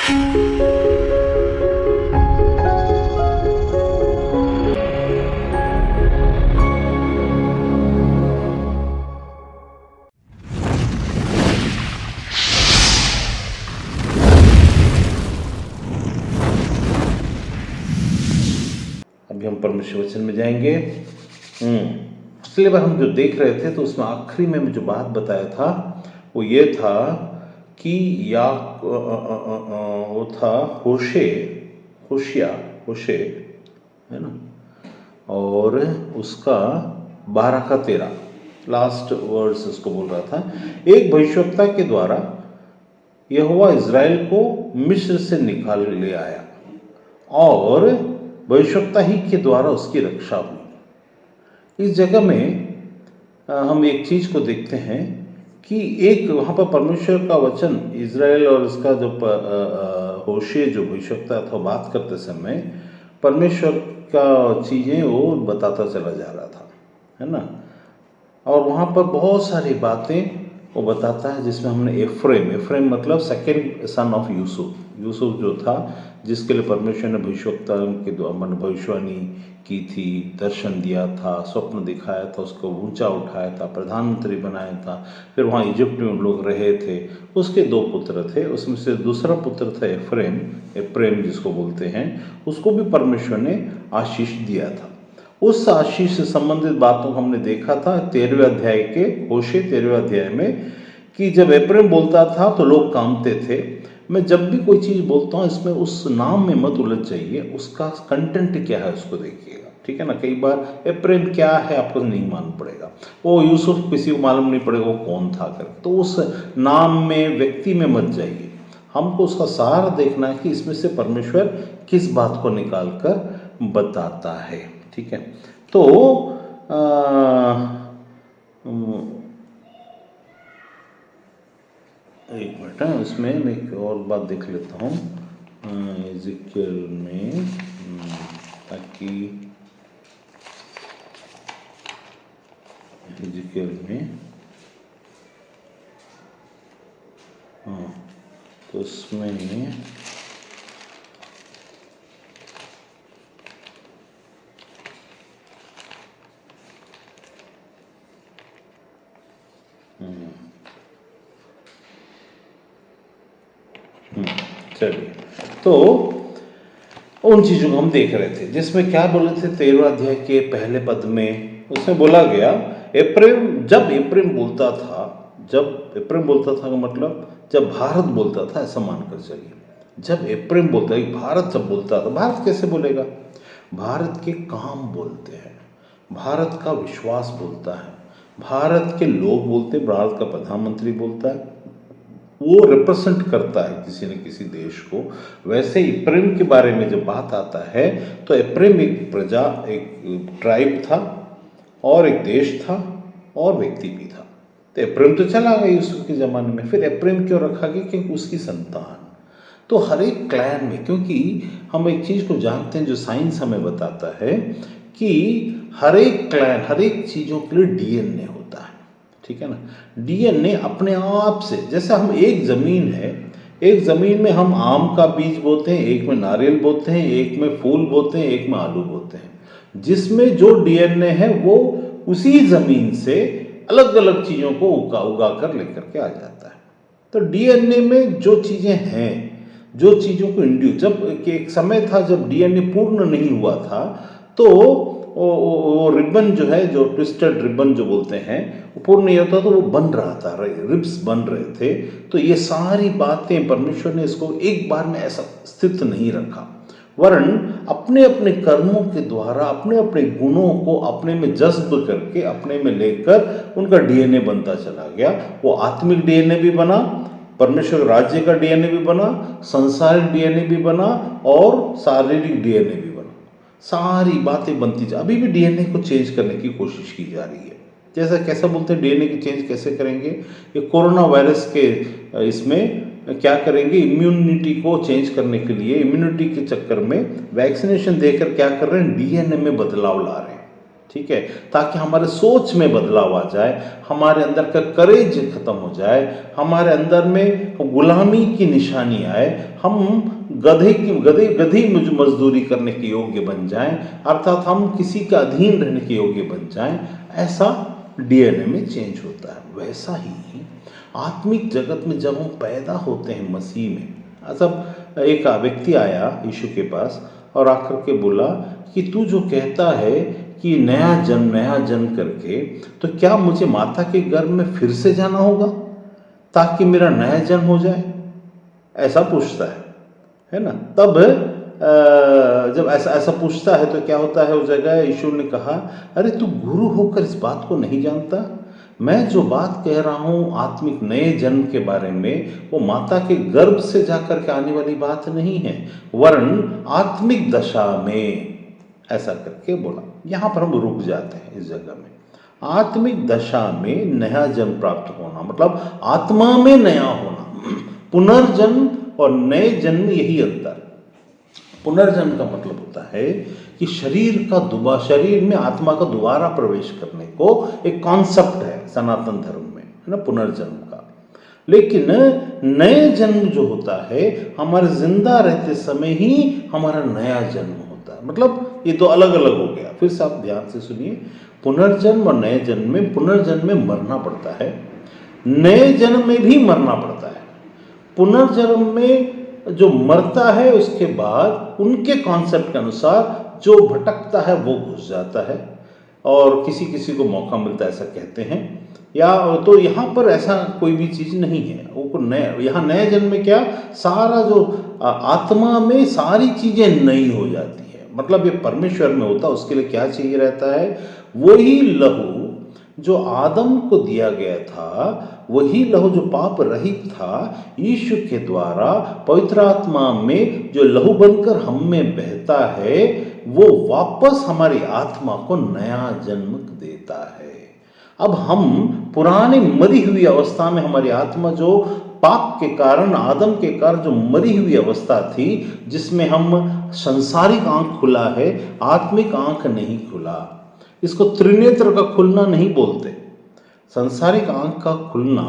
अभी हम परमेश्वर वचन में जाएंगे। पिछली बार हम जो देख रहे थे तो उसमें आखिरी में जो बात बताया था वो ये था कि वो था होशे है ना, और उसका 12 का 13 लास्ट वर्ड्स उसको बोल रहा था। एक भविष्यवक्ता के द्वारा यहोवा इज़राइल को मिस्र से निकाल ले आया और भविष्यवक्ता ही के द्वारा उसकी रक्षा हुई। इस जगह में हम एक चीज़ को देखते हैं कि एक वहाँ पर परमेश्वर का वचन इज़राइल और उसका जो होशे जो भविष्यवक्ता था बात करते समय परमेश्वर का चीज़ें वो बताता चला जा रहा था, है ना। और वहाँ पर बहुत सारी बातें वो बताता है, जिसमें हमने एफ्रेम मतलब सेकेंड सन ऑफ यूसुफ जो था, जिसके लिए परमेश्वर ने भविष्यवक्ता के द्वारा भविष्यवाणी की थी, दर्शन दिया था, स्वप्न दिखाया था, उसको ऊंचा उठाया था, प्रधानमंत्री बनाया था। फिर वहाँ इजिप्ट में लोग रहे थे, उसके 2 पुत्र थे, उसमें से दूसरा पुत्र था एफ्रेम जिसको बोलते हैं, उसको भी परमेश्वर ने आशीष दिया था। उस आशीष से संबंधित बातों को हमने देखा था 13वें अध्याय के होशे 13वें अध्याय में, कि जब एफ्रेम बोलता था तो लोग कांपते थे। मैं जब भी कोई चीज़ बोलता हूँ इसमें उस नाम में मत उलझ जाइए, उसका कंटेंट क्या है उसको देखिएगा, ठीक है ना। कई बार एफ्रेम क्या है आपको नहीं मालूम पड़ेगा, वो यूसुफ किसी को मालूम नहीं पड़ेगा वो कौन था कर, तो उस नाम में व्यक्ति में मत जाइए। हमको उसका सार देखना है कि इसमें से परमेश्वर किस बात को निकाल कर बताता है, ठीक है। तो एक मिनट है, उसमें मैं एक और बात देख लेता हूँ एजिकियल में, ताकि एजिकियल में तो उसमें चलिए, तो उन चीज़ों को हम देख रहे थे, जिसमें क्या बोले थे 13वें अध्याय के पहले पद में, उसमें बोला गया जब एफ्रेम बोलता था का मतलब जब भारत बोलता था, ऐसा मानकर चलिए। जब एफ्रेम बोलता है, भारत जब बोलता था, भारत कैसे बोलेगा? भारत के काम बोलते हैं, भारत का विश्वास बोलता है, भारत के लोग बोलते हैं, भारत का प्रधानमंत्री बोलता है, वो रिप्रेजेंट करता है किसी न किसी देश को। वैसे एफ्रेम के बारे में जब बात आता है तो एफ्रेम एक प्रजा, एक ट्राइब था और एक देश था और व्यक्ति भी था। तो एफ्रेम तो चला गया यूसुफ के ज़माने में, फिर एफ्रेम क्यों रखा गया? क्योंकि उसकी संतान। तो हर एक क्लैन में, क्योंकि हम एक चीज़ को जानते हैं जो साइंस हमें बताता है कि हर एक क्लैन, हर एक चीज़ों के लिए डीएनए होता है, ठीक है ना। डीएनए अपने आप से, जैसे हम एक ज़मीन है, एक ज़मीन में हम आम का बीज बोते हैं, एक में नारियल बोते हैं, एक में फूल बोते हैं, एक में आलू बोते हैं। जिसमें जो डीएनए है वो उसी ज़मीन से अलग अलग चीज़ों को उगा कर लेकर के आ जाता है। तो डीएनए में जो चीज़ें हैं, जो चीज़ों को इंड्यूस, जब एक समय था जब डीएनए पूर्ण नहीं हुआ था, तो वो रिबन जो है, जो ट्विस्टेड रिबन जो बोलते हैं, वो पूर्ण नहीं होता तो वो बन रहा था, रिब्स बन रहे थे। तो ये सारी बातें परमेश्वर ने इसको एक बार में ऐसा स्थित नहीं रखा, वरन अपने अपने कर्मों के द्वारा अपने अपने गुणों को अपने में जज्ब करके अपने में लेकर उनका डीएनए बनता चला गया। वो आत्मिक डीएनए भी बना, परमेश्वर राज्य का डीएनए भी बना, संसारिक डीएनए भी बना और शारीरिक डीएनए भी बना। सारी बातें बनती जा, अभी भी डीएनए को चेंज करने की कोशिश की जा रही है। जैसा कैसा बोलते हैं डीएनए की चेंज कैसे करेंगे? ये कोरोना वायरस के इसमें क्या करेंगे, इम्यूनिटी को चेंज करने के लिए, इम्यूनिटी के चक्कर में वैक्सीनेशन देकर क्या कर रहे हैं, डीएनए में बदलाव ला रहे हैं। ठीक है, ताकि हमारे सोच में बदलाव आ जाए, हमारे अंदर का करेज खत्म हो जाए, हमारे अंदर में गुलामी की निशानी आए, हम गधी मजदूरी करने के योग्य बन जाएं, अर्थात हम किसी का अधीन रहने के योग्य बन जाएं। ऐसा डीएनए में चेंज होता है। वैसा ही आत्मिक जगत में जब हम पैदा होते हैं मसीह में, सब एक व्यक्ति आया यीशु के पास और आकर के बोला कि तू जो कहता है कि नया जन्म करके, तो क्या मुझे माता के गर्भ में फिर से जाना होगा ताकि मेरा नया जन्म हो जाए? ऐसा पूछता है ना। तब जब ऐसा पूछता है तो क्या होता है, उस जगह यीशु ने कहा, अरे तू गुरु होकर इस बात को नहीं जानता? मैं जो बात कह रहा हूँ आत्मिक नए जन्म के बारे में, वो माता के गर्भ से जाकर के आने वाली बात नहीं है, वरन आत्मिक दशा में। ऐसा करके बोला। यहाँ पर हम रुक जाते हैं इस जगह में। आत्मिक दशा में नया जन्म प्राप्त होना मतलब आत्मा में नया होना। पुनर्जन्म और नए जन्म यही अंतर है। पुनर्जन्म का मतलब होता है कि शरीर में आत्मा का दोबारा प्रवेश करने को एक कॉन्सेप्ट है सनातन धर्म में, है ना, पुनर्जन्म का। लेकिन नए जन्म जो होता है, हमारे जिंदा रहते समय ही हमारा नया जन्म होता है। मतलब ये दो अलग अलग हो गया। फिर से आप ध्यान से सुनिए, पुनर्जन्म और नए जन्म में, पुनर्जन्म में मरना पड़ता है, नए जन्म में भी मरना पड़ता है। पुनर्जन्म में जो मरता है उसके बाद उनके कॉन्सेप्ट के अनुसार जो भटकता है वो घुस जाता है और किसी किसी को मौका मिलता है, ऐसा कहते हैं। या तो यहाँ पर ऐसा कोई भी चीज़ नहीं है। वो यहाँ नए जन्म में क्या, सारा जो आत्मा में सारी चीज़ें नई हो जाती है। मतलब ये परमेश्वर में होता है। उसके लिए क्या चाहिए रहता है, वही लहू जो आदम को दिया गया था, वही लहू जो पाप रहित था, यीशु के द्वारा पवित्र आत्मा में जो लहू बनकर हम में बहता है, वो वापस हमारी आत्मा को नया जन्म देता है। अब हम पुरानी मरी हुई अवस्था में, हमारी आत्मा जो पाप के कारण, आदम के कारण जो मरी हुई अवस्था थी, जिसमें हम संसारिक आंख खुला है, आत्मिक आंख नहीं खुला। इसको त्रिनेत्र का खुलना नहीं बोलते। संसारिक आंख का खुलना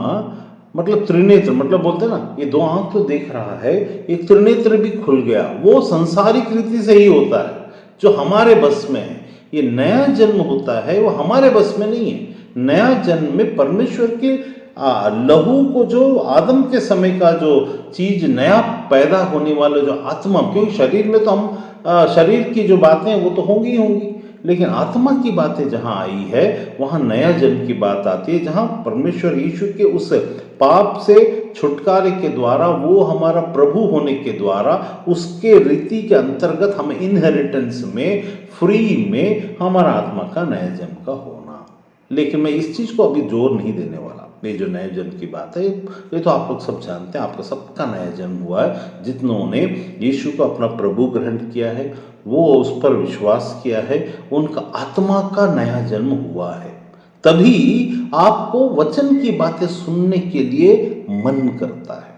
मतलब त्रिनेत्र, मतलब बोलते ना, ये दो आंख तो देख रहा है, एक त्रिनेत्र भी खुल गया। वो संसारिक रीति से ही होता है जो हमारे बस में है। ये नया जन्म होता है वो हमारे बस में नहीं है। नया जन्म में परमेश्वर के लहू को, जो आदम के समय का जो चीज नया पैदा होने वाला जो आत्मा, क्योंकि शरीर में तो हम शरीर की जो बातें वो तो होंगी ही होंगी, लेकिन आत्मा की बातें जहाँ आई है वहाँ नया जन्म की बात आती है, जहाँ परमेश्वर यीशु के उस पाप से छुटकारे के द्वारा, वो हमारा प्रभु होने के द्वारा, उसके रीति के अंतर्गत हम इनहेरिटेंस में, फ्री में हमारा आत्मा का नया जन्म का होना। लेकिन मैं इस चीज़ को अभी जोर नहीं देने वाला। ये जो नए जन्म की बात है ये तो आप लोग सब जानते हैं, आपका सबका नया जन्म हुआ है। जितनों ने यीशु को अपना प्रभु ग्रहण किया है, वो उस पर विश्वास किया है, उनका आत्मा का नया जन्म हुआ है। तभी आपको वचन की बातें सुनने के लिए मन करता है।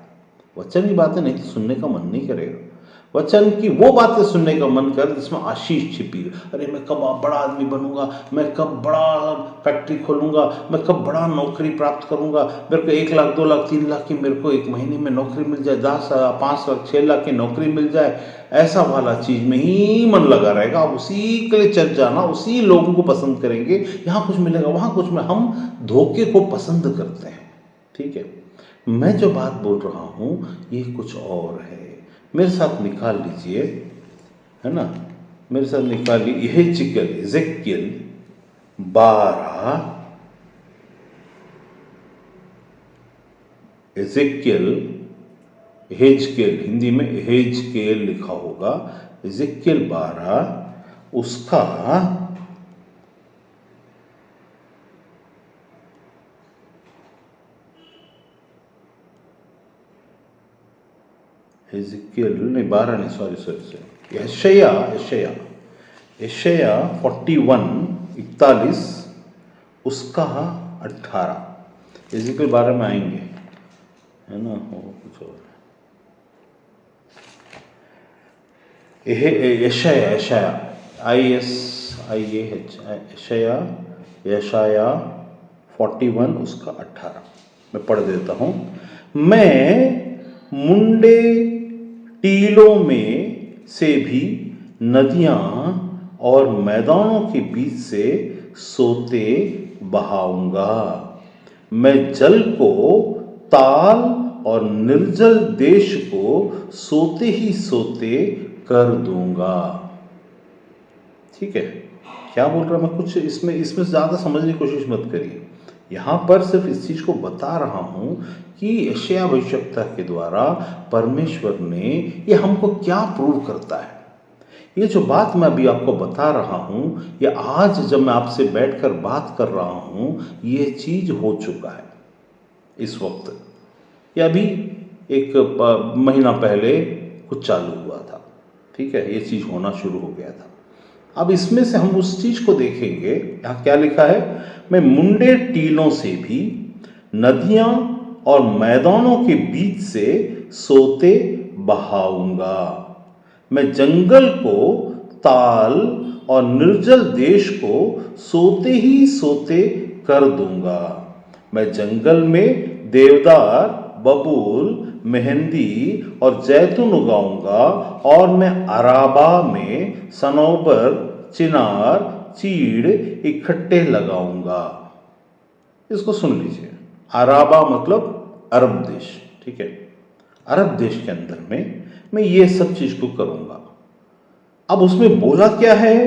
वचन की बातें नहीं तो सुनने का मन नहीं करेगा। वचन की वो बातें सुनने का मन कर जिसमें आशीष छिपी है। अरे मैं कब बड़ा आदमी बनूंगा, मैं कब बड़ा फैक्ट्री खोलूंगा, मैं कब बड़ा नौकरी प्राप्त करूंगा, मेरे को 1 लाख 2 लाख 3 लाख की मेरे को 1 महीने में नौकरी मिल जाए, 10 5 लाख 6 लाख की नौकरी मिल जाए, ऐसा वाला चीज में ही मन लगा रहेगा। आप उसी के लिए चल जाना, उसी लोगों को पसंद करेंगे, यहाँ कुछ मिलेगा वहाँ कुछ में। हम धोखे को पसंद करते हैं। ठीक है, मैं जो बात बोल रहा हूँ ये कुछ और है। मेरे साथ निकाल लीजिए, है ना, मेरे साथ निकालिए एजेकियल 12, हेजकेल हिंदी में हेजकेल लिखा होगा, एजेकियल 12 उसका 41 उसका 18। एजेकियल 12 में आएंगे, है ना, हो कुछ और। यशाया यशाया 41 उसका 18 मैं पढ़ देता हूँ। मैं मुंडे टीलों में से भी नदियाँ और मैदानों के बीच से सोते बहाऊंगा। मैं जल को ताल और निर्जल देश को सोते ही सोते कर दूंगा। ठीक है, क्या बोल रहा मैं कुछ इसमें ज़्यादा समझने की कोशिश मत करिए। यहाँ पर सिर्फ इस चीज़ को बता रहा हूँ कि यशायाह भविष्यवक्ता के द्वारा परमेश्वर ने ये हमको क्या प्रूव करता है। ये जो बात मैं अभी आपको बता रहा हूँ, ये आज जब मैं आपसे बैठकर बात कर रहा हूँ, ये चीज़ हो चुका है इस वक्त, या अभी एक महीना पहले कुछ चालू हुआ था। ठीक है, ये चीज़ होना शुरू हो गया था। अब इसमें से हम उस चीज़ को देखेंगे। यहाँ क्या लिखा है, मैं मुंडे टीलों से भी नदियाँ और मैदानों के बीच से सोते बहाऊंगा। मैं जंगल को ताल और निर्जल देश को सोते ही सोते कर दूंगा। मैं जंगल में देवदार, बबूल, मेहंदी और जैतून उगाऊंगा और मैं अराबा में सनोबर, चिनार, चीड़ इकट्ठे लगाऊंगा। इसको सुन लीजिए। अराबा मतलब अरब देश। ठीक है, अरब देश के अंदर में मैं ये सब चीज को करूंगा। अब उसमें बोला क्या है,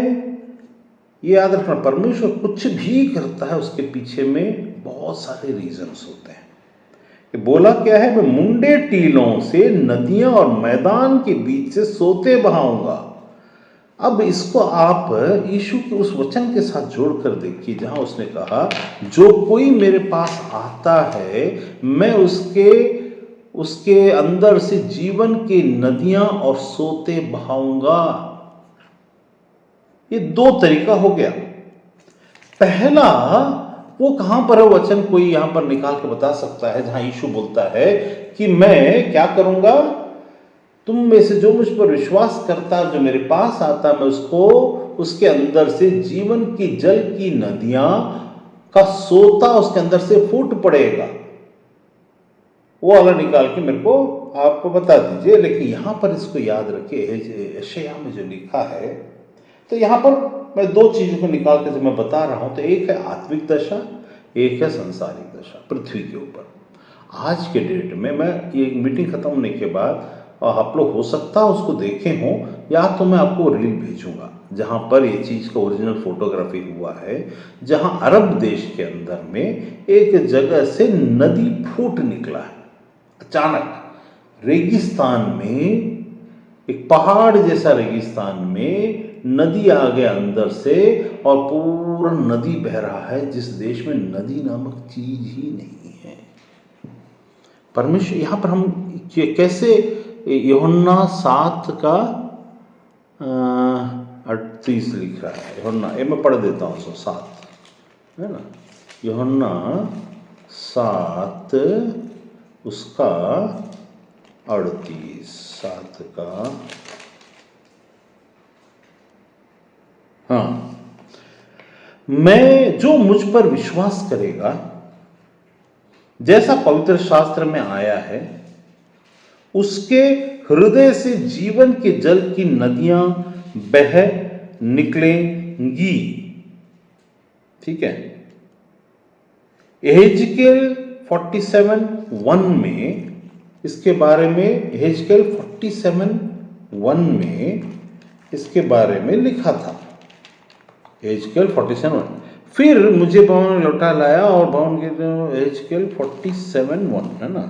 ये याद रखना, परमेश्वर कुछ भी करता है उसके पीछे में बहुत सारे रीजंस होते हैं। बोला क्या है, मैं मुंडे टीलों से नदियां और मैदान के बीच से सोते बहाऊंगा। अब इसको आप यीशु के उस वचन के साथ जोड़कर देखिए जहां उसने कहा, जो कोई मेरे पास आता है मैं उसके अंदर से जीवन की नदियां और सोते बहाऊंगा। ये दो तरीका हो गया। पहला, वो कहां पर है वचन, कोई यहां पर निकाल के बता सकता है जहां यीशु बोलता है कि मैं क्या करूंगा, तुम में से जो मुझ पर विश्वास करता है, जो मेरे पास आता, मैं उसको उसके अंदर से जीवन की जल की नदियां का सोता उसके अंदर से फूट पड़ेगा। वो वाला निकाल के मेरे को आप बता दीजिए। लेकिन यहां पर इसको याद रखिए, यशायाह में जो लिखा है, तो यहां पर मैं दो चीजों को निकाल के जो मैं बता रहा हूं, तो एक है आत्मिक दशा, एक है संसारिक दशा पृथ्वी के ऊपर। आज के डेट में मैं ये मीटिंग खत्म होने के बाद आप लोग हो सकता है उसको देखे हों, या तो मैं आपको रील भेजूंगा जहां पर ये चीज़ का ओरिजिनल फोटोग्राफी हुआ है, जहां अरब देश के अंदर में एक जगह से नदी फूट निकला है अचानक। रेगिस्तान में, एक पहाड़ जैसा रेगिस्तान में नदी आ गया अंदर से, और पूरा नदी बह रहा है जिस देश में नदी नामक चीज ही नहीं है। परमेश्वर यहां पर हम कैसे, यूहन्ना 7 का 38 लिख रहा है। यूहन्ना, ये मैं पढ़ देता हूँ, 7 है ना, यूहन्ना 7 उसका 38, 7 का, हाँ, मैं जो मुझ पर विश्वास करेगा, जैसा पवित्र शास्त्र में आया है, उसके हृदय से जीवन के जल की नदियां बह निकलेंगी। ठीक है, यहेजकेल 47:1 में इसके बारे में, यहेजकेल 47:1 में इसके बारे में लिखा था। यहेजकेल 47, फिर मुझे भवन में लौटा लाया और भवन के, यहेजकेल 47:1 है ना।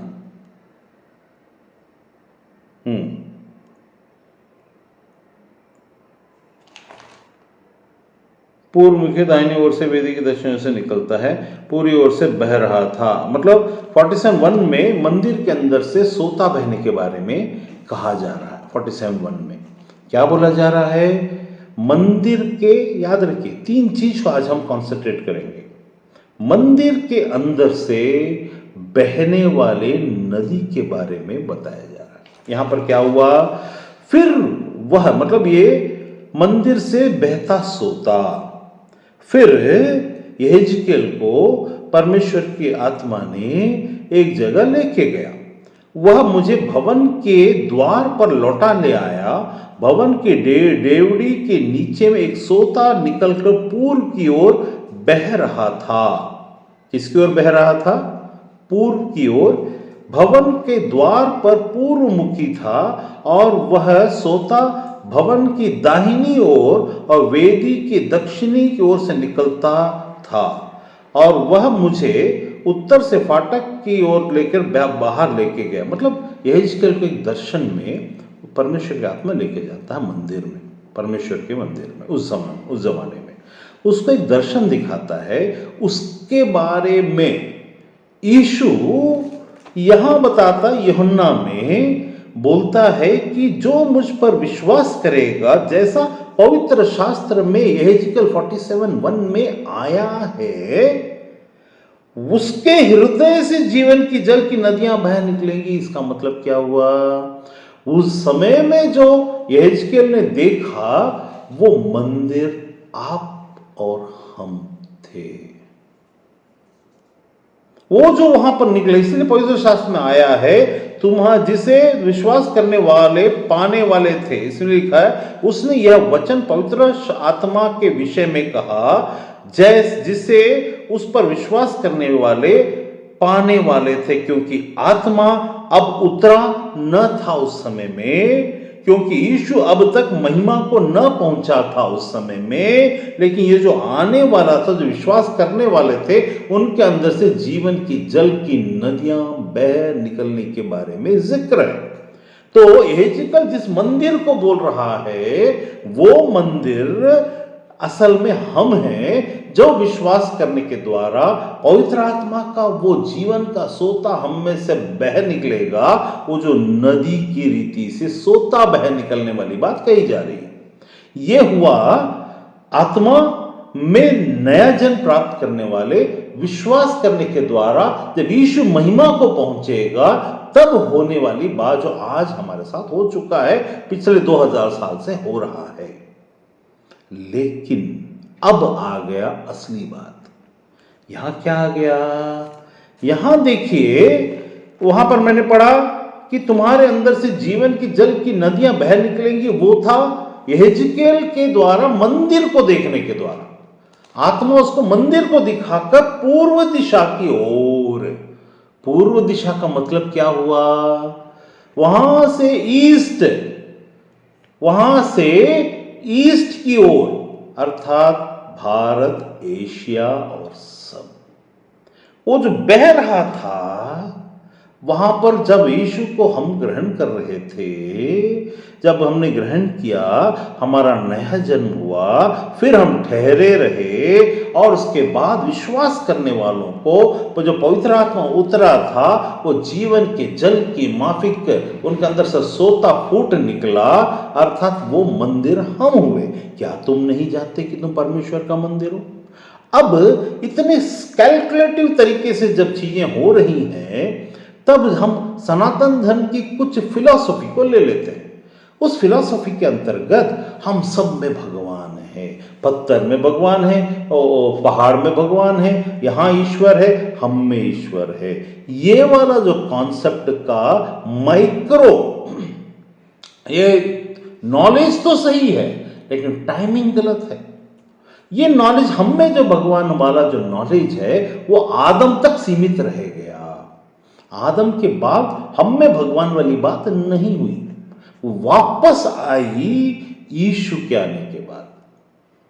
पूर्व मुख्य दाहिनी ओर से वेदी के दक्षिण से निकलता है, पूरी ओर से बह रहा था। मतलब 47:1 में मंदिर के अंदर से सोता बहने के बारे में कहा जा रहा है। 47:1 में क्या बोला जा रहा है, मंदिर के, याद रखिए 3 चीज को आज हम कॉन्सेंट्रेट करेंगे। मंदिर के अंदर से बहने वाले नदी के बारे में बताया जा रहा है। यहां पर क्या हुआ, फिर वह, मतलब ये मंदिर से बहता सोता। फिर यहेजकेल को परमेश्वर की आत्मा ने एक जगह लेके गया। वह मुझे भवन के द्वार पर लौटा ले आया। भवन के डेवड़ी के नीचे में एक सोता निकलकर पूर्व की ओर बह रहा था। किसकी ओर बह रहा था? पूर्व की ओर। भवन के द्वार पर पूर्वमुखी था और वह सोता भवन की दाहिनी ओर और वेदी की दक्षिणी की ओर से निकलता था और वह मुझे उत्तर से फाटक की ओर लेकर बाहर लेके गया। मतलब यहेजकेल को एक दर्शन में परमेश्वर की आत्मा लेके जाता है मंदिर में, परमेश्वर के मंदिर में। उस जमाने में उसको एक दर्शन दिखाता है। उसके बारे में यीशु यहां बताता, यूहन्ना में बोलता है कि जो मुझ पर विश्वास करेगा, जैसा पवित्र शास्त्र में यहेजकेल 47:1 में आया है, उसके हृदय से जीवन की जल की नदियां बह निकलेंगी। इसका मतलब क्या हुआ? उस समय में जो यहेजकेल ने देखा वो मंदिर आप और हम थे। वो जो वहां पर निकले, इसलिए पवित्र शास्त्र में आया है, तुम्हारा जिसे विश्वास करने वाले पाने वाले थे, इसलिए लिखा है उसने यह वचन पवित्र आत्मा के विषय में कहा, जिसे उस पर विश्वास करने वाले पाने वाले थे, क्योंकि आत्मा अब उतरा न था उस समय में, क्योंकि यीशु अब तक महिमा को न पहुंचा था उस समय में, लेकिन ये जो आने वाला था, जो विश्वास करने वाले थे, उनके अंदर से जीवन की जल की नदियां बह निकलने के बारे में जिक्र है। तो यहेजकेल जिस मंदिर को बोल रहा है वो मंदिर असल में हम हैं, जो विश्वास करने के द्वारा पवित्र आत्मा का वो जीवन का सोता हम में से बह निकलेगा। वो जो नदी की रीति से सोता बह निकलने वाली बात कही जा रही है। ये हुआ आत्मा में नया जन्म प्राप्त करने वाले विश्वास करने के द्वारा जब यीशु महिमा को पहुंचेगा तब होने वाली बात, जो आज हमारे साथ हो चुका है, पिछले 2000 साल से हो रहा है। लेकिन अब आ गया असली बात। यहां क्या आ गया? यहां देखिए, वहां पर मैंने पढ़ा कि तुम्हारे अंदर से जीवन की जल की नदियां बह निकलेंगी। वो था यहेजकेल के द्वारा मंदिर को देखने के द्वारा। आत्मा उसको मंदिर को दिखाकर पूर्व दिशा की ओर। पूर्व दिशा का मतलब क्या हुआ? वहां से ईस्ट की ओर, अर्थात भारत, एशिया और सब। वो जो बह रहा था वहां पर, जब यीशु को हम ग्रहण कर रहे थे, जब हमने ग्रहण किया, हमारा नया जन्म हुआ, फिर हम ठहरे रहे और उसके बाद विश्वास करने वालों को जो पवित्र आत्मा उतरा था, वो जीवन के जल की माफिक उनके अंदर से सोता फूट निकला, अर्थात वो मंदिर हम हुए। क्या तुम नहीं जानते कि तुम परमेश्वर का मंदिर हो? अब इतने कैलकुलेटिव तरीके से जब चीजें हो रही हैं, तब हम सनातन धर्म की कुछ फिलॉसफी को ले लेते हैं। उस फिलॉसफी के अंतर्गत हम सब में भगवान है। पत्थर में भगवान है, पहाड़ में भगवान है, यहां ईश्वर है, हम में ईश्वर है। ये वाला जो कॉन्सेप्ट का माइक्रो, ये नॉलेज तो सही है लेकिन टाइमिंग गलत है। ये नॉलेज, हम में जो भगवान वाला जो नॉलेज है वो आदम तक सीमित रह गया। आदम के बाद हम में भगवान वाली बात नहीं हुई, वापस आई यीशु के आने के बाद।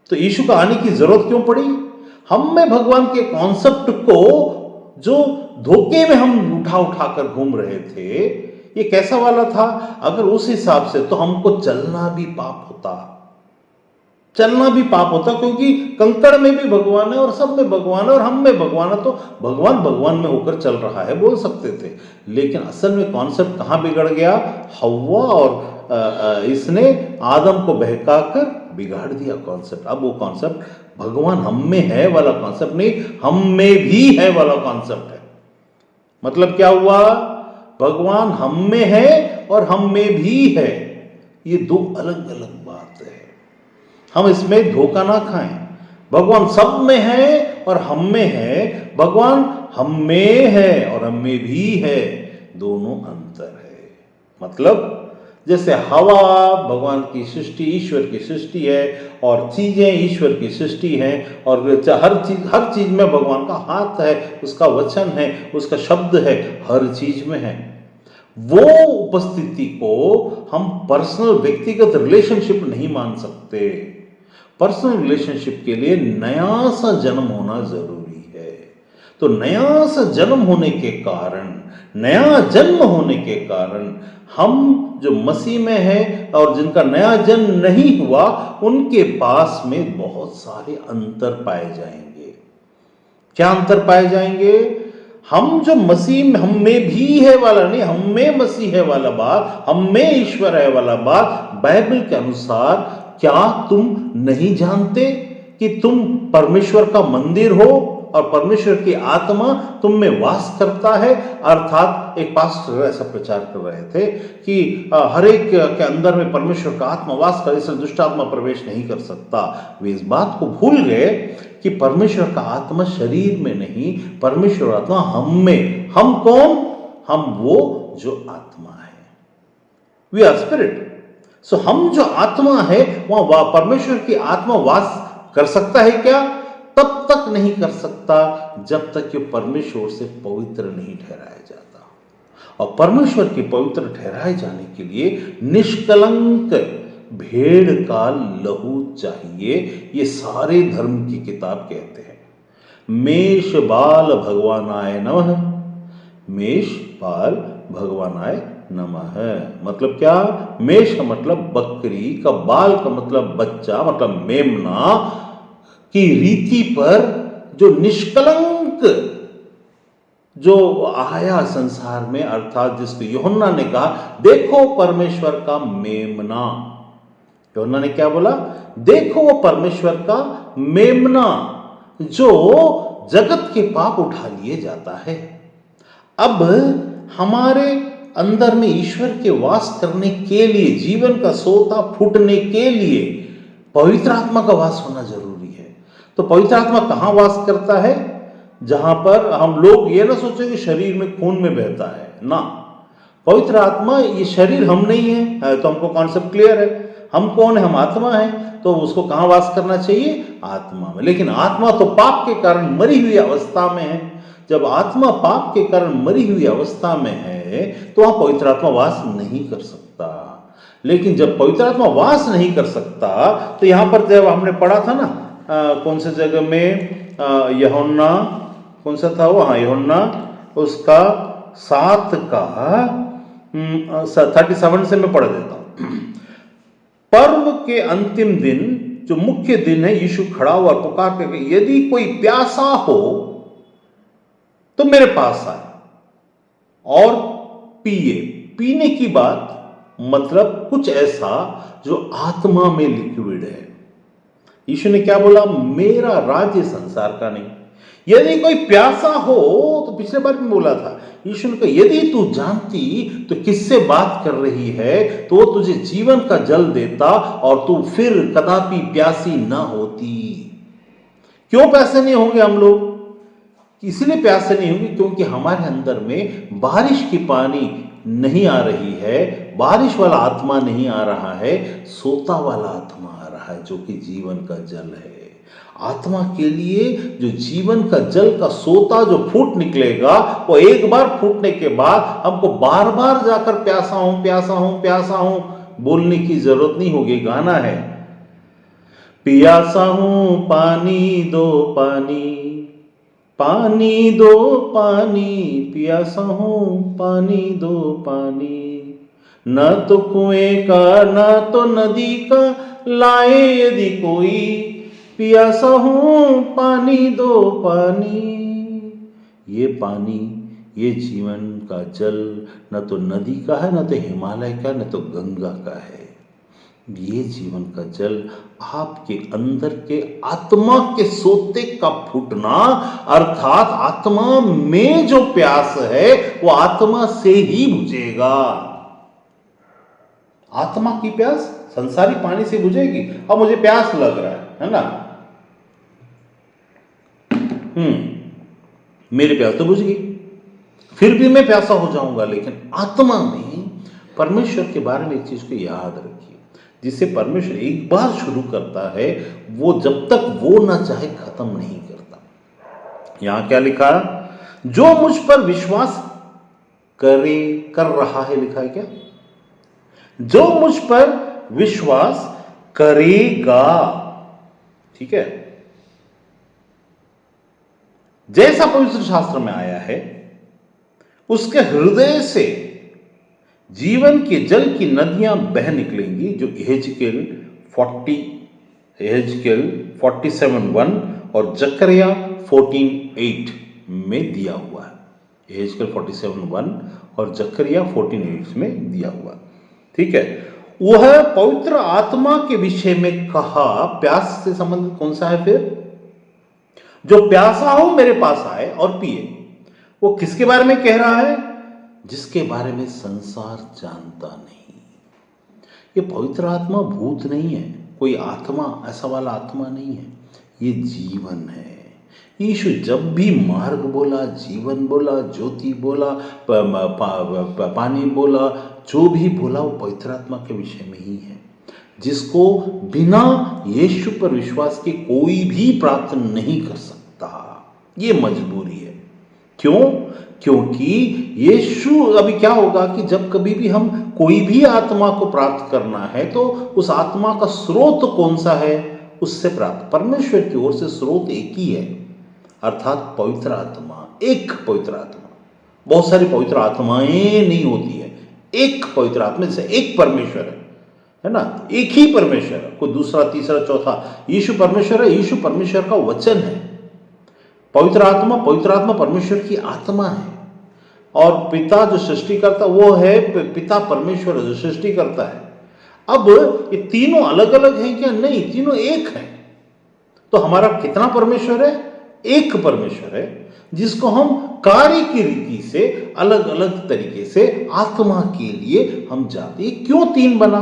तो यीशु का आने की जरूरत क्यों पड़ी? हम में भगवान के कॉन्सेप्ट को जो धोखे में हम उठा कर घूम रहे थे, ये कैसा वाला था? अगर उस हिसाब से तो हमको चलना भी पाप होता, क्योंकि कंकड़ में भी भगवान है और सब में भगवान है और हम में भगवान है, तो भगवान में होकर चल रहा है, बोल सकते थे। लेकिन असल में कॉन्सेप्ट कहां बिगड़ गया? हव्वा और इसने आदम को बहकाकर बिगाड़ दिया कॉन्सेप्ट। अब वो कॉन्सेप्ट भगवान हम में है वाला कॉन्सेप्ट नहीं, हम में भी है वाला कॉन्सेप्ट है। मतलब क्या हुआ? भगवान हम में है और हम में भी है, ये दो अलग अलग बात है। हम इसमें धोखा ना खाएं। भगवान सब में है और हम में है, भगवान हम में है और हम में भी है, दोनों अंतर है। मतलब जैसे हवा भगवान की सृष्टि, ईश्वर की सृष्टि है, और चीजें ईश्वर की सृष्टि हैं, और हर चीज में भगवान का हाथ है, उसका वचन है, उसका शब्द है, हर चीज में है। वो उपस्थिति को हम पर्सनल व्यक्तिगत रिलेशनशिप नहीं मान सकते। पर्सनल रिलेशनशिप के लिए नया सा जन्म होना जरूरी है। तो नया सा जन्म होने के कारण, नया जन्म होने के कारण हम जो मसीह में हैं और जिनका नया जन्म नहीं हुआ, उनके पास में बहुत सारे अंतर पाए जाएंगे। क्या अंतर पाए जाएंगे? हम जो मसीह हम में भी है वाला नहीं, हम में मसीह है वाला बात, हम में ईश्वर है वाला बात, बाइबल के अनुसार क्या तुम नहीं जानते कि तुम परमेश्वर का मंदिर हो और परमेश्वर की आत्मा तुम में वास करता है? अर्थात एक पास्टर ऐसा प्रचार कर रहे थे कि हर एक के अंदर में परमेश्वर का आत्मा वास कर, इसलिए दुष्ट आत्मा प्रवेश नहीं कर सकता। वे इस बात को भूल गए कि परमेश्वर का आत्मा शरीर में नहीं, परमेश्वर आत्मा हम में। हम कौन? हम वो जो आत्मा है। We are spirit. सो हम जो आत्मा है, वहां परमेश्वर की आत्मा वास कर सकता है क्या? तब तक नहीं कर सकता जब तक कि परमेश्वर से पवित्र नहीं ठहराया जाता। और परमेश्वर के पवित्र ठहराए जाने के लिए निष्कलंक भेड़ का लहू चाहिए। ये सारे धर्म की किताब कहते हैं। मेष बाल भगवानाय नमः, मेष बाल भगवानाय नमः। मतलब क्या? मेष का मतलब बकरी का, बाल का मतलब बच्चा, मतलब मेमना की रीति पर जो निष्कलंक जो आया संसार में, अर्थात जिसको यूहन्ना ने कहा देखो परमेश्वर का मेमना। यूहन्ना ने क्या बोला? देखो वो परमेश्वर का मेमना जो जगत के पाप उठा लिए जाता है। अब हमारे अंदर में ईश्वर के वास करने के लिए, जीवन का सोता फूटने के लिए पवित्र आत्मा का वास होना जरूरी है। तो पवित्र आत्मा कहां वास करता है? जहां पर हम लोग ये ना सोचे कि शरीर में खून में बहता है ना। पवित्र आत्मा, ये शरीर हम नहीं है, तो हमको कॉन्सेप्ट क्लियर है। हम कौन है? हम आत्मा है। तो उसको कहां वास करना चाहिए? आत्मा में। लेकिन आत्मा तो पाप के कारण मरी हुई अवस्था में है। जब आत्मा पाप के कारण मरी हुई अवस्था में है तो वहां पवित्र आत्मा वास नहीं कर सकता। लेकिन जब पवित्र आत्मा वास नहीं कर सकता, तो यहां पर जब हमने पढ़ा था ना, कौन से जगह में, यूहन्ना कौन सा था वो? हाँ, यूहन्ना उसका 7 का 37 से मैं पढ़ देता हूं। पर्व के अंतिम दिन, जो मुख्य दिन है, यीशु खड़ा हुआ और पुकार के, यदि कोई प्यासा हो तो मेरे पास आए और पिए। पीने की बात मतलब कुछ ऐसा जो आत्मा में लिक्विड है। यीशु ने क्या बोला? मेरा राज्य संसार का नहीं। यदि कोई प्यासा हो, तो पिछले बार भी बोला था, यीशु ने कहा यदि तू जानती तो किससे बात कर रही है, तो वो तुझे जीवन का जल देता और तू फिर कदापि प्यासी ना होती। क्यों प्यासे नहीं होंगे हम लोग? इसलिए प्यासे नहीं होंगे क्योंकि हमारे अंदर में बारिश की पानी नहीं आ रही है, बारिश वाला आत्मा नहीं आ रहा है, सोता वाला आत्मा आ रहा है, जो कि जीवन का जल है। आत्मा के लिए जो जीवन का जल का सोता जो फूट निकलेगा, वो एक बार फूटने के बाद हमको बार बार जाकर प्यासा हूं प्यासा हूं प्यासा हूं बोलने की जरूरत नहीं होगी। गाना है, प्यासा हूं पानी दो पानी, पानी दो पानी, प्यासा हूं पानी दो पानी। न तो कुएं का न तो नदी का लाए यदि कोई, प्यासा हूं पानी दो पानी। ये पानी, ये जीवन का जल न तो नदी का है, न तो हिमालय का, न तो गंगा का है। ये जीवन का जल आपके अंदर के आत्मा के सोते का फूटना, अर्थात आत्मा में जो प्यास है वो आत्मा से ही बुझेगा। आत्मा की प्यास संसारी पानी से बुझेगी? अब मुझे प्यास लग रहा है ना, मेरी प्यास तो बुझ गई, फिर भी मैं प्यासा हो जाऊंगा। लेकिन आत्मा में परमेश्वर के बारे में एक चीज को याद रखिए, जिसे परमेश्वर एक बार शुरू करता है वो जब तक वो ना चाहे खत्म नहीं करता। यहां क्या लिखा? जो मुझ पर विश्वास कर रहा है, लिखा है क्या? जो मुझ पर विश्वास करेगा, ठीक है, जैसा पवित्र शास्त्र में आया है, उसके हृदय से जीवन के जल की नदियां बह निकलेंगी, जो यहेजकेल 47:1 और जकरिया 14:8 में दिया हुआ है। यहेजकेल 47:1 और जकरिया 14:8 में दिया हुआ, ठीक है। वह पवित्र आत्मा के विषय में कहा, प्यास से संबंधित कौन सा है फिर? जो प्यासा हो मेरे पास आए और पिए। वो किसके बारे में कह रहा है? जिसके बारे में संसार जानता नहीं। ये पवित्र आत्मा भूत नहीं है, कोई आत्मा ऐसा वाला आत्मा नहीं है, ये जीवन है। यीशु जब भी मार्ग बोला, जीवन बोला, ज्योति बोला, पानी बोला, जो भी बोला वो पवित्र आत्मा के विषय में ही है, जिसको बिना यीशु पर विश्वास के कोई भी प्राप्त नहीं कर सकता। ये मजबूरी है। क्यों? क्योंकि यीशु, अभी क्या होगा कि जब कभी भी हम कोई भी आत्मा को प्राप्त करना है तो उस आत्मा का स्रोत कौन सा है? उससे प्राप्त परमेश्वर की ओर से स्रोत एक ही है, अर्थात पवित्र आत्मा। एक पवित्र आत्मा, बहुत सारी पवित्र आत्माएं नहीं होती है, एक पवित्र आत्मा, जैसे एक परमेश्वर है ना, एक ही परमेश्वर है, कोई दूसरा तीसरा चौथा। यीशु परमेश्वर है, यीशु परमेश्वर का वचन है। पवित्र आत्मा परमेश्वर की आत्मा है, और पिता जो सृष्टि करता वो है, पिता परमेश्वर जो सृष्टि करता है। अब ये तीनों अलग अलग हैं क्या? नहीं, तीनों एक हैं। तो हमारा कितना परमेश्वर है? एक परमेश्वर है, जिसको हम कार्य की रीति से अलग अलग तरीके से आत्मा के लिए हम जाते। क्यों तीन बना?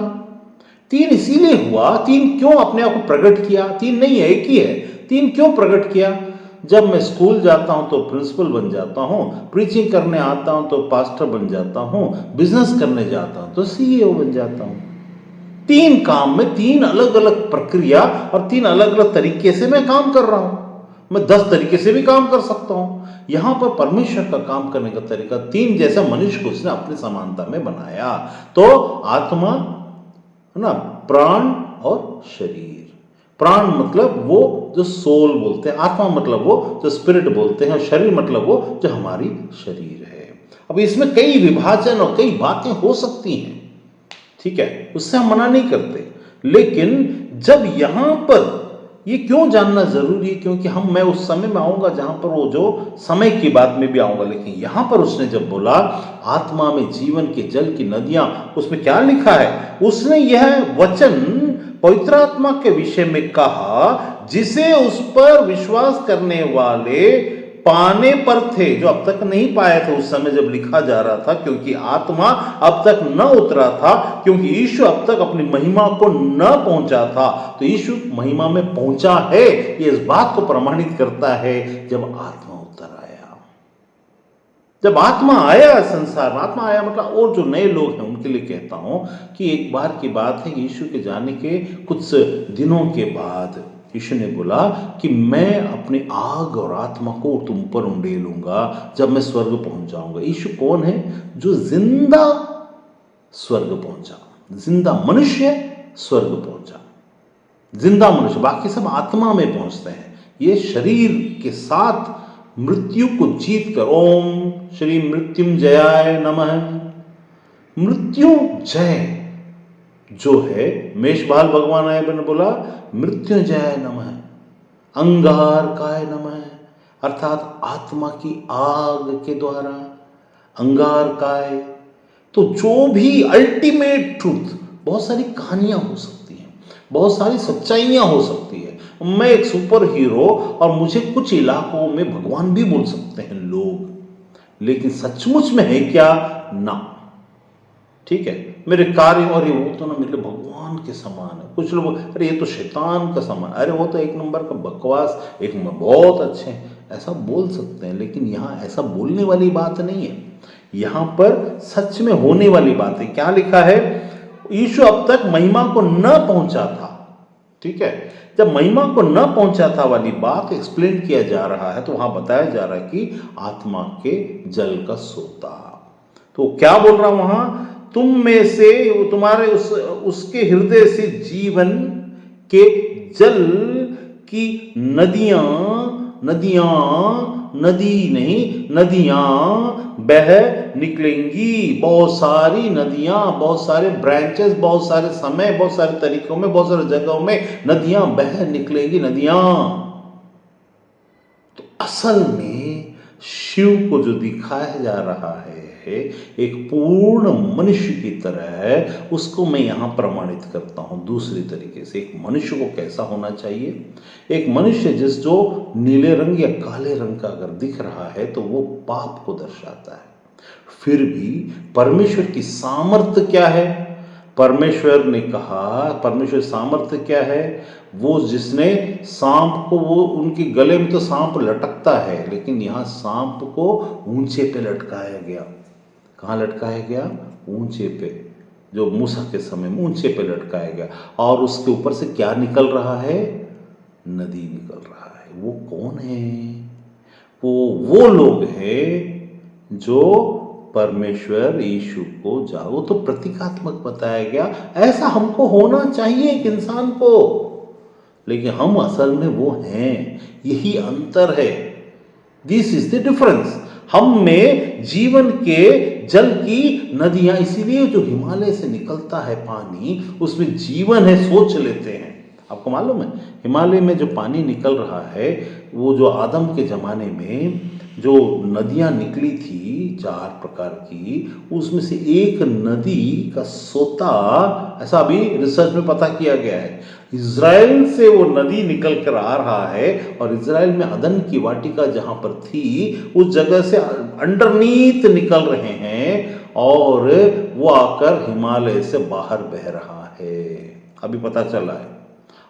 तीन इसीलिए हुआ, तीन क्यों अपने आप को प्रकट किया? तीन नहीं है, एक ही है। तीन क्यों प्रकट किया? जब मैं स्कूल जाता हूं तो प्रिंसिपल बन जाता हूं, प्रीचिंग करने आता हूं तो पास्टर बन जाता हूं, बिजनेस करने जाता हूं तो सीईओ बन जाता हूं। तीन काम में तीन अलग अलग प्रक्रिया और तीन अलग अलग तरीके से मैं काम कर रहा हूं। मैं 10 तरीके से भी काम कर सकता हूं। यहां पर परमेश्वर का काम करने का तरीका तीन जैसा मनुष्य को उसने अपनी समानता में बनाया। तो आत्मा है ना, प्राण और शरीर। प्राण मतलब वो जो सोल बोलते हैं, आत्मा मतलब वो जो स्पिरिट बोलते हैं, और शरीर मतलब वो जो हमारी शरीर है। अब इसमें कई विभाजन और कई बातें हो सकती हैं, ठीक है, उससे हम मना नहीं करते। लेकिन जब यहां पर ये क्यों जानना जरूरी है? क्योंकि मैं उस समय में आऊंगा जहां पर वो जो समय की बात में भी आऊंगा। लेकिन यहां पर उसने जब बोला आत्मा में जीवन के जल की नदियां, उसमें क्या लिखा है? उसने यह वचन पवित्र आत्मा के विषय में कहा, जिसे उस पर विश्वास करने वाले पाने पर थे, जो अब तक नहीं पाए थे उस समय जब लिखा जा रहा था, क्योंकि आत्मा अब तक न उतरा था, क्योंकि यीशु अब तक अपनी महिमा को न पहुंचा था। तो यीशु महिमा में पहुंचा है, ये इस बात को प्रमाणित करता है जब आत्मा उतर आया। जब आत्मा आया संसार में, आत्मा आया मतलब, और जो नए लोग हैं उनके लिए कहता हूं कि एक बार की बात है, यीशु के जाने के कुछ दिनों के बाद यीशु ने बोला कि मैं अपनी आग और आत्मा को तुम पर उंडेलूंगा जब मैं स्वर्ग पहुंच जाऊंगा। यीशु कौन है? जो जिंदा स्वर्ग पहुंचा, जिंदा मनुष्य स्वर्ग पहुंचा, जिंदा मनुष्य। बाकी सब आत्मा में पहुंचते हैं। ये शरीर के साथ मृत्यु को जीत कर, ओम श्री मृत्युंजयाय नमः। मृत्यु जय जो है, मेषभाल भगवान आए ने बोला मृत्युंजय नमः, अंगारकाय नमः, अर्थात आत्मा की आग के द्वारा अंगारकाय। तो जो भी अल्टीमेट ट्रूथ, बहुत सारी कहानियां हो सकती हैं, बहुत सारी सच्चाइयां हो सकती है। मैं एक सुपर हीरो और मुझे कुछ इलाकों में भगवान भी बोल सकते हैं लोग, लेकिन सचमुच में है क्या? ना, ठीक है, मेरे कार्य और ये वो तो ना मेरे लिए भगवान के समान है। कुछ लोग अरे ये तो शैतान का समान, अरे वो तो एक नंबर का बकवास, बहुत अच्छे हैं, ऐसा बोल सकते हैं। लेकिन यहाँ ऐसा बोलने वाली बात नहीं है, यहाँ पर सच में होने वाली बात है। क्या लिखा है, यीशु अब तक महिमा को न पहुंचा था। ठीक है, जब महिमा को न पहुंचा था वाली बात एक्सप्लेन किया जा रहा है, तो वहां बताया जा रहा है कि आत्मा के जल का सोता। तो क्या बोल रहा वहां, तुम में से तुम्हारे उसके हृदय से जीवन के जल की नदियां, नदी नहीं, नदियां बह निकलेंगी। बहुत सारी नदियां, बहुत सारे ब्रांचेस, बहुत सारे समय, बहुत सारे तरीकों में, बहुत सारे जगहों में नदियां बह निकलेंगी, नदियां। तो असल में शिव को जो दिखाया जा रहा है एक पूर्ण मनुष्य की तरह है, उसको मैं यहां प्रमाणित करता हूं दूसरी तरीके से। एक मनुष्य को कैसा होना चाहिए, एक मनुष्य जो नीले रंग या काले रंग का अगर दिख रहा है तो वो पाप को दर्शाता है। फिर भी परमेश्वर की सामर्थ्य क्या है, परमेश्वर ने कहा, परमेश्वर सामर्थ्य क्या है, वो जिसने सांप को, वो उनके गले में तो सांप लटकता है, लेकिन यहां सांप को ऊंचे पे लटकाया गया। कहाँ लटकाया गया, ऊंचे पे, जो मूसा के समय में ऊंचे पे लटकाया गया। और उसके ऊपर से क्या निकल रहा है, नदी निकल रहा है। वो कौन है, वो लोग हैं जो परमेश्वर यीशु को वो तो प्रतीकात्मक बताया गया, ऐसा हमको होना चाहिए एक इंसान को, लेकिन हम असल में वो हैं। यही अंतर है, दिस इज द डिफरेंस। हम में जीवन के जल की नदियां, इसीलिए जो हिमालय से निकलता है पानी, उसमें जीवन है, सोच लेते हैं। आपको मालूम है हिमालय में जो पानी निकल रहा है, वो जो आदम के ज़माने में जो नदियां निकली थी 4 प्रकार की, उसमें से एक नदी का सोता, ऐसा अभी रिसर्च में पता किया गया है, इज़राइल से वो नदी निकल कर आ रहा है। और इज़राइल में अदन की वाटिका जहाँ पर थी, उस जगह से अंडरनीथ निकल रहे हैं और वो आकर हिमालय से बाहर बह रहा है, अभी पता चला है।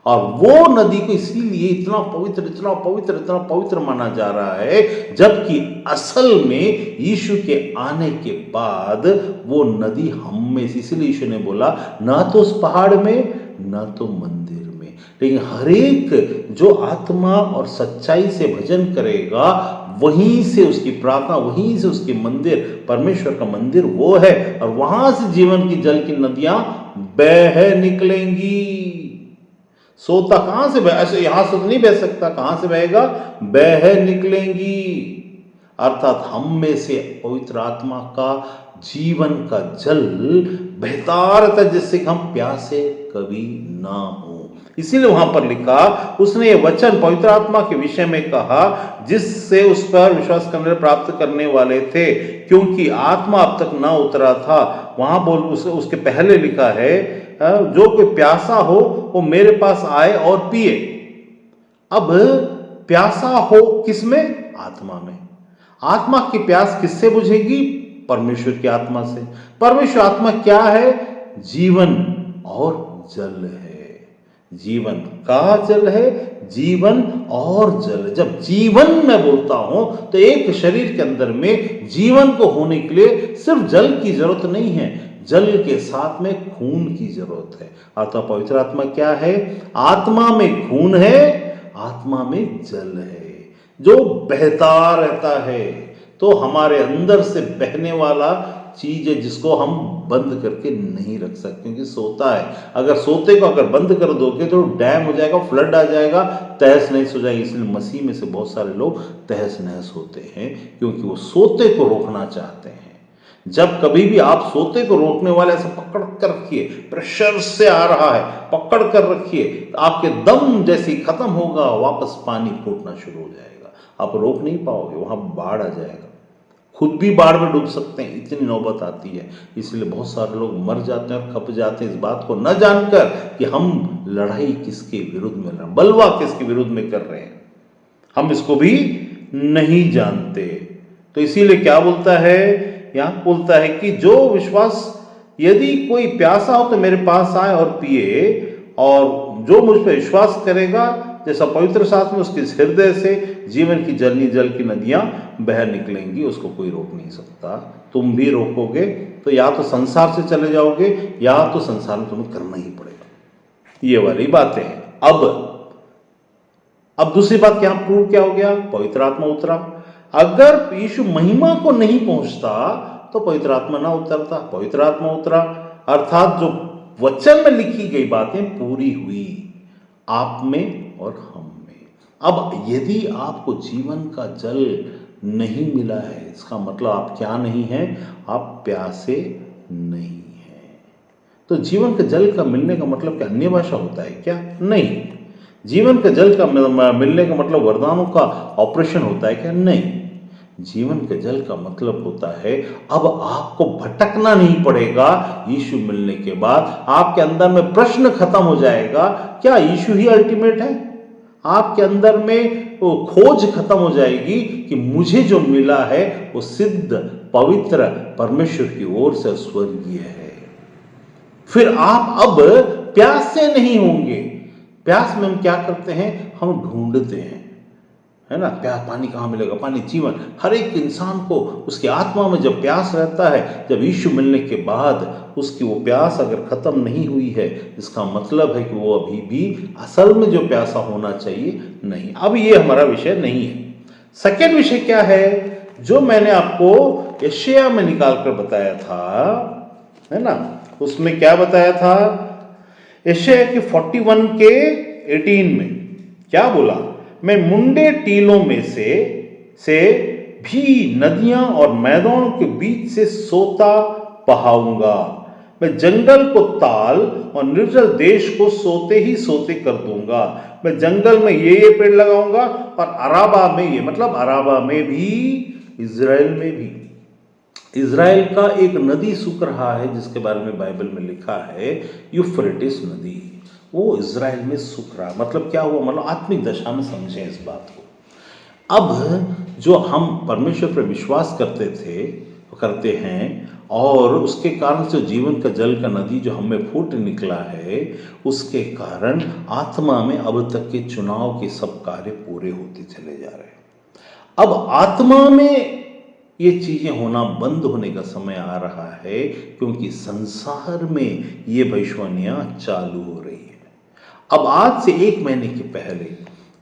और वो नदी को इसीलिए इतना पवित्र, इतना पवित्र, इतना पवित्र माना जा रहा है, जबकि असल में यीशु के आने के बाद वो नदी हम में से, इसलिए यीशु ने बोला ना तो उस पहाड़ में ना तो मंदिर में, लेकिन हर एक जो आत्मा और सच्चाई से भजन करेगा, वहीं से उसकी प्रार्थना, वहीं से उसकी मंदिर, परमेश्वर का मंदिर वो है, और वहां से जीवन की जल की नदियां बह निकलेंगी। सोता कहां से बह, ऐसे यहां से तो नहीं बह सकता, कहां से बहेगा, बह निकलेंगी। अर्थात हम में से पवित्र आत्मा का जीवन का जल बहता रहता है, जिससे हम प्यासे कभी ना हो। इसीलिए वहां पर लिखा, उसने ये वचन पवित्र आत्मा के विषय में कहा, जिससे उस पर विश्वास करने प्राप्त करने वाले थे, क्योंकि आत्मा अब तक ना उतरा था। वहां बोल उसके पहले लिखा है, जो कोई प्यासा हो वो मेरे पास आए और पिए। अब प्यासा हो किसमें, आत्मा में। आत्मा की प्यास किससे बुझेगी, परमेश्वर की आत्मा से। परमेश्वर आत्मा क्या है, जीवन और जल है, जीवन का जल है, जीवन और जल। जब जीवन मैं बोलता हूं तो एक शरीर के अंदर में जीवन को होने के लिए सिर्फ जल की जरूरत नहीं है, जल के साथ में खून की जरूरत है। अर्थात पवित्र आत्मा क्या है, आत्मा में खून है, आत्मा में जल है जो बहता रहता है। तो हमारे अंदर से बहने वाला चीज है, जिसको हम बंद करके नहीं रख सकते, क्योंकि सोता है। अगर सोते को अगर बंद कर दोगे तो डैम हो जाएगा, फ्लड आ जाएगा, तहस नहस हो जाएगी। इसलिए मसीह में से बहुत सारे लोग तहस नहस होते हैं, क्योंकि वो सोते को रोकना चाहते हैं। जब कभी भी आप सोते को रोकने वाले ऐसे पकड़ कर रखिए, प्रेशर से आ रहा है, पकड़ कर रखिए, आपके दम जैसे खत्म होगा, वापस पानी फूटना शुरू हो जाएगा, आप रोक नहीं पाओगे, वहां बाढ़ आ जाएगा, खुद भी बाढ़ में डूब सकते हैं, इतनी नौबत आती है। इसलिए बहुत सारे लोग मर जाते हैं और खप जाते हैं, इस बात को न जानकर कि हम लड़ाई किसके विरुद्ध में लड़ रहे हैं, बलवा किसके विरुद्ध में कर रहे हैं, हम इसको भी नहीं जानते। तो इसीलिए क्या बोलता है, यहां बोलता है कि जो विश्वास यदि कोई प्यासा हो तो मेरे पास आए और पिए, और जो मुझ पर विश्वास करेगा, जैसा पवित्र शास्त्र में, उसके हृदय से जीवन की जल की नदियां बह निकलेंगी, उसको कोई रोक नहीं सकता। तुम भी रोकोगे तो या तो संसार से चले जाओगे, या तो संसार में तुम्हें करना ही पड़ेगा। ये वाली बातें हैं। अब दूसरी बात क्या प्रूव क्या हो गया? पवित्र आत्मा उतरा। अगर यीशु महिमा को नहीं पहुंचता तो पवित्र आत्मा ना उतरता। पवित्र आत्मा उतरा, अर्थात जो वचन में लिखी गई बातें पूरी हुई आप में और हम में। अब यदि आपको जीवन का जल नहीं मिला है, इसका मतलब आप क्या नहीं हैं? आप प्यासे नहीं हैं। तो जीवन के जल का मिलने का मतलब क्या अन्य भाषा होता है क्या? नहीं। जीवन के जल का मिलने का मतलब वरदानों का ऑपरेशन होता है क्या? नहीं। जीवन के जल का मतलब होता है अब आपको भटकना नहीं पड़ेगा। यीशु मिलने के बाद आपके अंदर में प्रश्न खत्म हो जाएगा, क्या यीशु ही अल्टीमेट है? आपके अंदर में वो खोज खत्म हो जाएगी कि मुझे जो मिला है वो सिद्ध पवित्र परमेश्वर की ओर से स्वर्गीय है। फिर आप अब प्यास से नहीं होंगे। प्यास में हम क्या करते हैं? हम ढूंढते हैं, है ना? प्यास, पानी कहाँ मिलेगा? पानी जीवन। हर एक इंसान को उसकी आत्मा में जब प्यास रहता है, जब यीशु मिलने के बाद उसकी वो प्यास अगर खत्म नहीं हुई है, इसका मतलब है कि वो अभी भी असल में जो प्यासा होना चाहिए नहीं। अब ये हमारा विषय नहीं है। सेकेंड विषय क्या है? जो मैंने आपको यशायाह में निकाल कर बताया था, है ना? उसमें क्या बताया था? यशायाह के 41 के 18 में क्या बोला? मैं मुंडे टीलों में से भी नदियां और मैदानों के बीच से सोता बहाऊंगा। मैं जंगल को ताल और निर्जल देश को सोते ही सोते कर दूंगा। मैं जंगल में ये पेड़ लगाऊंगा, और अराबा में, ये मतलब अराबा में भी, इज़राइल में भी। इज़राइल का एक नदी सूख रहा है जिसके बारे में बाइबल में लिखा है, यूफ्रेटिस नदी। वो इज़राइल में सूख रहा। मतलब क्या हुआ? मतलब आत्मिक दशा में समझें इस बात को। अब जो हम परमेश्वर पर विश्वास करते हैं, और उसके कारण से जीवन का जल का नदी जो हमें फूट निकला है, उसके कारण आत्मा में अब तक के चुनाव के सब कार्य पूरे होते चले जा रहे हैं। अब आत्मा में ये चीजें होना बंद होने का समय आ रहा है, क्योंकि संसार में ये भविष्यवाणियां चालू हो रही है। अब आज से 1 महीने के पहले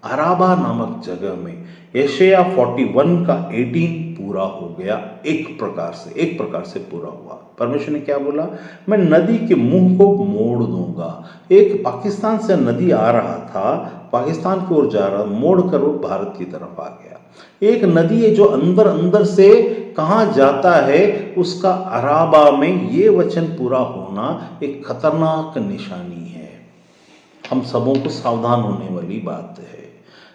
अराबा नामक जगह में यशायाह 41 का 18 पूरा हो गया। एक प्रकार से पूरा हुआ। परमेश्वर ने क्या बोला? मैं नदी के मुंह को मोड़ दूंगा। एक पाकिस्तान से नदी आ रहा था, पाकिस्तान की ओर जा रहा, मोड़ कर वो भारत की तरफ आ गया। एक नदी है जो अंदर अंदर से कहाँ जाता है, उसका अराबा में ये वचन पूरा होना एक खतरनाक निशानी है। हम सबों को सावधान होने वाली बात है।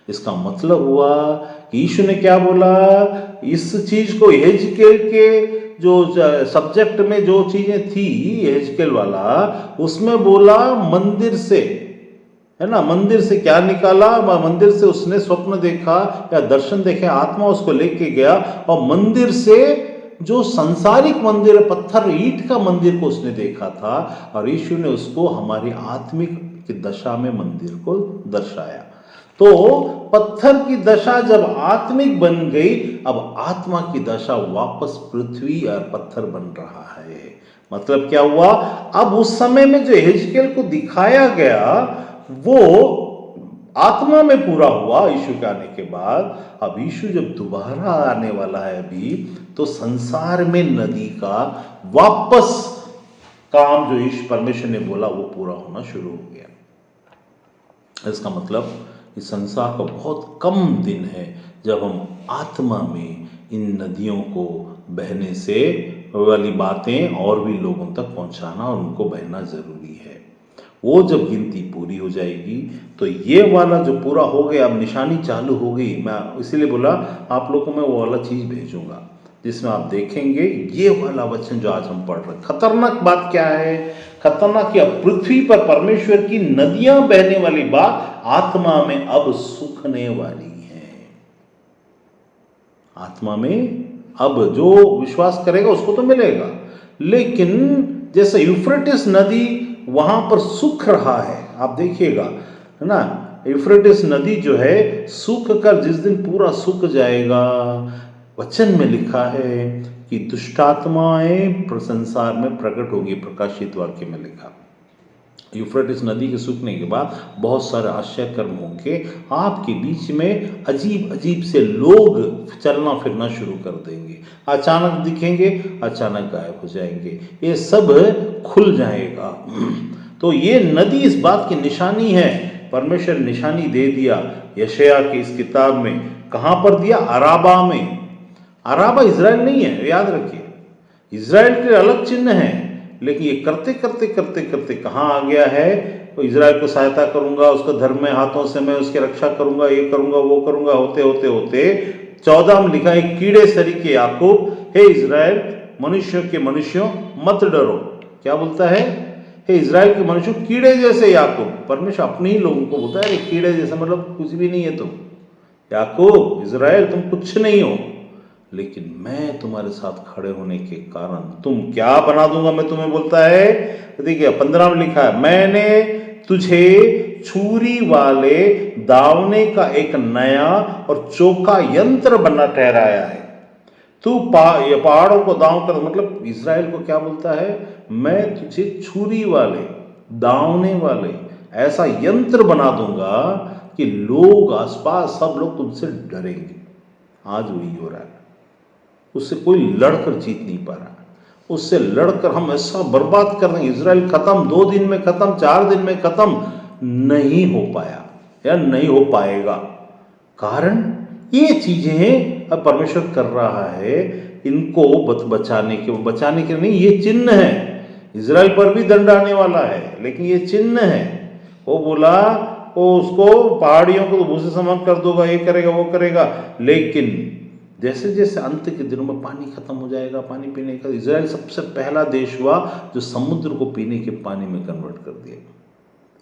इसका मतलब हुआ कि यीशु ने क्या बोला? इस चीज को यहेजकेल के जो सब्जेक्ट में जो चीजें थी, यहेजकेल वाला, उसमें बोला मंदिर से, है ना? मंदिर से क्या निकाला? मंदिर से उसने स्वप्न देखा या दर्शन देखे, आत्मा उसको लेके गया, और मंदिर से जो संसारिक मंदिर, पत्थर ईंट का मंदिर को उसने देखा था, और यीशु ने उसको हमारी आत्मिक की दशा में मंदिर को दर्शाया। तो पत्थर की दशा जब आत्मिक बन गई, अब आत्मा की दशा वापस पृथ्वी और पत्थर बन रहा है। मतलब क्या हुआ? अब उस समय में जो यहेजकेल को दिखाया गया वो आत्मा में पूरा हुआ यीशु के आने के बाद। अब यीशु जब दोबारा आने वाला है अभी, तो संसार में नदी का वापस काम जो यीशु परमेश्वर ने बोला वो पूरा होना शुरू हो गया। इसका मतलब इस संसार का बहुत कम दिन है जब हम आत्मा में इन नदियों को बहने से वाली बातें और भी लोगों तक पहुंचाना और उनको बहना जरूरी है। वो जब गिनती पूरी हो जाएगी तो ये वाला जो पूरा हो गया, अब निशानी चालू हो गई। मैं इसीलिए बोला आप लोगों को मैं वो वाला चीज भेजूंगा जिसमें आप देखेंगे ये वाला वचन जो आज हम पढ़ रहे हैं। खतरनाक बात क्या है? खतरनाक क्या? पृथ्वी पर परमेश्वर की नदियां बहने वाली बात आत्मा में अब सूखने वाली है। आत्मा में अब जो विश्वास करेगा उसको तो मिलेगा, लेकिन जैसे यूफ्रेटिस नदी वहां पर सूख रहा है, आप देखिएगा, है ना, यूफ्रेटिस नदी जो है सूख कर जिस दिन पूरा सूख जाएगा, वचन में लिखा है कि दुष्टात्माएं संसार में प्रकट होगी, प्रकाशित वाक्य में लिखा। यूफ्रेटिस नदी के सूखने के बाद बहुत सारे आश्चर्य कर्म होंगे, आपके बीच में अजीब अजीब से लोग चलना फिरना शुरू कर देंगे, अचानक दिखेंगे, अचानक गायब हो जाएंगे, ये सब खुल जाएगा। तो ये नदी इस बात की निशानी है, परमेश्वर निशानी दे दिया यशायाह की इस किताब में। कहाँ पर दिया? अराबा में। अराबा इज़राइल नहीं है, याद रखिए, इज़राइल के अलग चिन्ह है, लेकिन ये करते करते करते करते कहाँ आ गया है? तो इज़राइल को सहायता करूंगा, उसको धर्म में हाथों से मैं उसकी रक्षा करूंगा, ये करूंगा वो करूंगा, होते होते होते 14 में लिखा है, कीड़े सरीखे याकूब, हे इज़राइल मनुष्यों के मनुष्यों मत डरो। क्या बोलता है? हे इज़राइल के मनुष्यों कीड़े जैसे याकूब। परमेश्वर अपने ही लोगों को बोलता है कीड़े जैसे, मतलब कुछ भी नहीं है तुम, याकूब इज़राइल तुम कुछ नहीं हो, लेकिन मैं तुम्हारे साथ खड़े होने के कारण तुम क्या बना दूंगा मैं तुम्हें, बोलता है। देखिए 15 में लिखा है, मैंने तुझे छुरी वाले दावने का एक नया और चोखा यंत्र बना ठहराया है, तू पहाड़ों को दांव कर, मतलब इज़राइल को क्या बोलता है? मैं तुझे छुरी वाले दावने वाले ऐसा यंत्र बना दूंगा कि लोग आसपास सब लोग तुमसे डरेंगे। आज वही हो रहा है, उससे कोई लड़कर जीत नहीं पा रहा, उससे लड़कर हम ऐसा बर्बाद कर देंगे, इज़राइल खत्म, 2 दिन में खत्म, 4 दिन में खत्म, नहीं हो पाया या नहीं हो पाएगा। कारण ये चीजें अब परमेश्वर कर रहा है, इनको बचाने के नहीं, ये चिन्ह है। इज़राइल पर भी दंड आने वाला है, लेकिन ये चिन्ह है। वो बोला वो उसको पहाड़ियों को तो भूसे समान कर दूंगा, ये करेगा वो करेगा, लेकिन जैसे जैसे अंत के दिनों में पानी खत्म हो जाएगा, पानी पीने का, इज़राइल सबसे पहला देश हुआ जो समुद्र को पीने के पानी में कन्वर्ट कर दिया।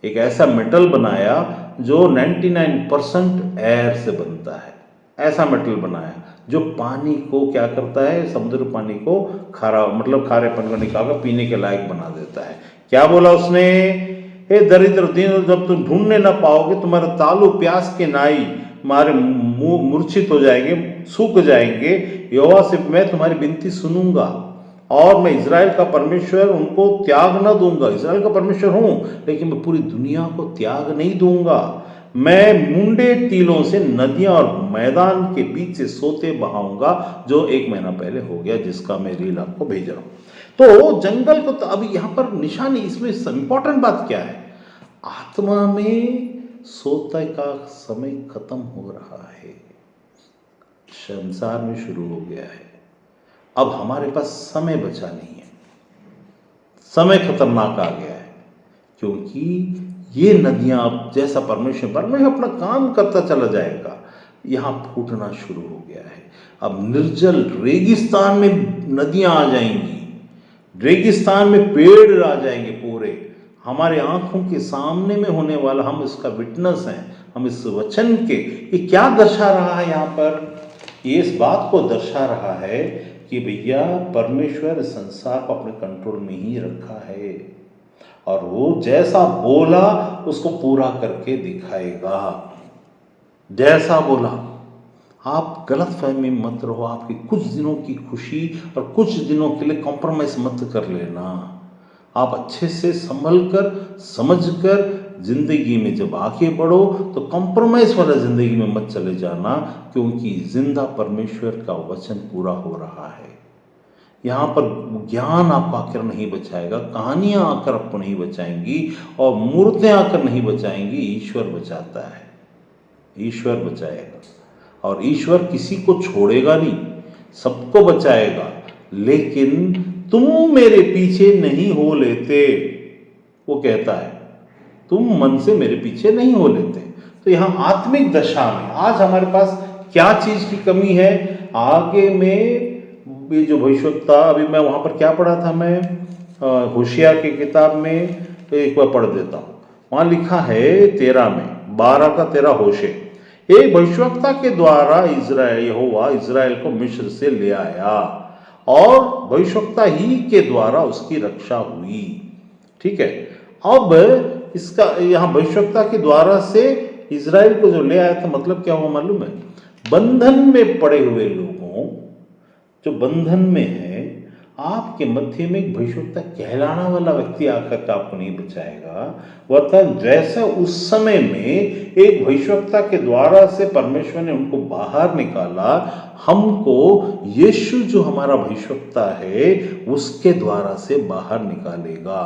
एक ऐसा मेटल बनाया जो 99% एयर से बनता है, ऐसा मेटल बनाया जो पानी को क्या करता है, समुद्र पानी को खारा, मतलब खारेपन को निकालकर पीने के लायक बना देता है। क्या बोला उसने? हे दरिद्र दिन, जब तुम ढूंढने ना पाओगे, तुम्हारे तालू प्यास के नाई तुम्हारे मुंह मूर्छित हो जाएंगे, सूख जाएंगे, यहोवा से मैं तुम्हारी विनती सुनूंगा और मैं इज़राइल का परमेश्वर उनको त्याग न दूंगा। इज़राइल का परमेश्वर हूं, लेकिन मैं पूरी दुनिया को त्याग नहीं दूंगा। मैं मुंडे टीलों से नदियां और मैदान के बीच से सोते बहाऊंगा, जो 1 महीना पहले हो गया, जिसका मैं रील आपको भेज रहा हूं। तो जंगल को, तो अभी यहां पर निशानी, इसमें इंपॉर्टेंट बात क्या है? आत्मा में सोते का समय खत्म हो रहा है, संसार में शुरू हो गया है। अब हमारे पास समय बचा नहीं है, समय खतरनाक आ गया है, क्योंकि ये नदियां अब जैसा परमेश्वर अपना काम करता चला जाएगा, यहाँ फूटना शुरू हो गया है। अब निर्जल रेगिस्तान में नदियां आ जाएंगी, रेगिस्तान में पेड़ आ जाएंगे पूरे, हमारे आंखों के सामने में होने वाला, हम इसका विटनेस हैं, हम इस वचन के। ये क्या दर्शा रहा है यहाँ पर? ये इस बात को दर्शा रहा है कि भैया परमेश्वर संसार को अपने कंट्रोल में ही रखा है, और वो जैसा बोला उसको पूरा करके दिखाएगा। जैसा बोला, आप गलत फहमी मत रहो, आपकी कुछ दिनों की खुशी और कुछ दिनों के लिए कॉम्प्रोमाइज मत कर लेना। आप अच्छे से संभल कर समझ कर जिंदगी में जब आगे बढ़ो तो कॉम्प्रोमाइज वाला जिंदगी में मत चले जाना, क्योंकि जिंदा परमेश्वर का वचन पूरा हो रहा है। यहाँ पर ज्ञान आपको आकर नहीं बचाएगा, कहानियां आकर आपको नहीं बचाएंगी, और मूर्तें आकर नहीं बचाएंगी। ईश्वर बचाता है, ईश्वर बचाएगा, और ईश्वर किसी को छोड़ेगा नहीं, सबको बचाएगा। लेकिन तुम मेरे पीछे नहीं हो लेते, वो कहता है, तुम मन से मेरे पीछे नहीं हो लेते। तो यहाँ आत्मिक दशा में आज हमारे पास क्या चीज की कमी है? आगे में ये जो भविष्यवक्ता, अभी मैं वहां पर क्या पढ़ा था, मैं होशियार की किताब में, तो एक बार पढ़ देता हूं। वहां लिखा है 13 में, 12 का 13 होशे, एक भविष्यवक्ता के द्वारा इज़राइल, यहोवा इज़राइल को मिस्र से ले आया और भविष्यवक्ता ही के द्वारा उसकी रक्षा हुई। ठीक है, अब इसका यहाँ भविष्यवक्ता के द्वारा से इजराइल को जो ले आया था, मतलब क्या हुआ मालूम है? बंधन में पड़े हुए लोगों, जो बंधन में है, आपके मध्य में एक भविष्यवक्ता कहलाने वाला व्यक्ति आकर आपको नहीं बचाएगा। वह था जैसा उस समय में एक भविष्यवक्ता के द्वारा से परमेश्वर ने उनको बाहर निकाला, हमको यीशु जो हमारा भविष्यवक्ता है उसके द्वारा से बाहर निकालेगा।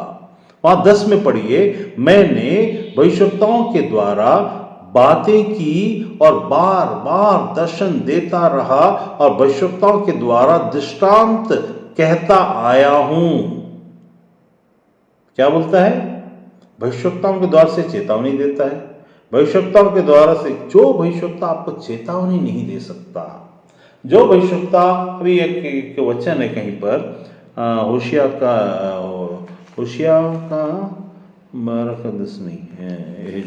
वहां 10 में पढ़िए, मैंने भविष्यवक्ताओं के द्वारा बातें की और बार बार दर्शन देता रहा और भविष्यवक्ताओं के द्वारा दृष्टांत कहता आया हूं। क्या बोलता है? भविष्यवक्ताओं के द्वारा से चेतावनी देता है। भविष्यवक्ताओं के द्वारा से, जो भविष्यवक्ता आपको चेतावनी नहीं दे सकता, जो भविष्यवक्ता, अभी एक वचन है कहीं पर, होशिया का 12 का 10 नहीं है,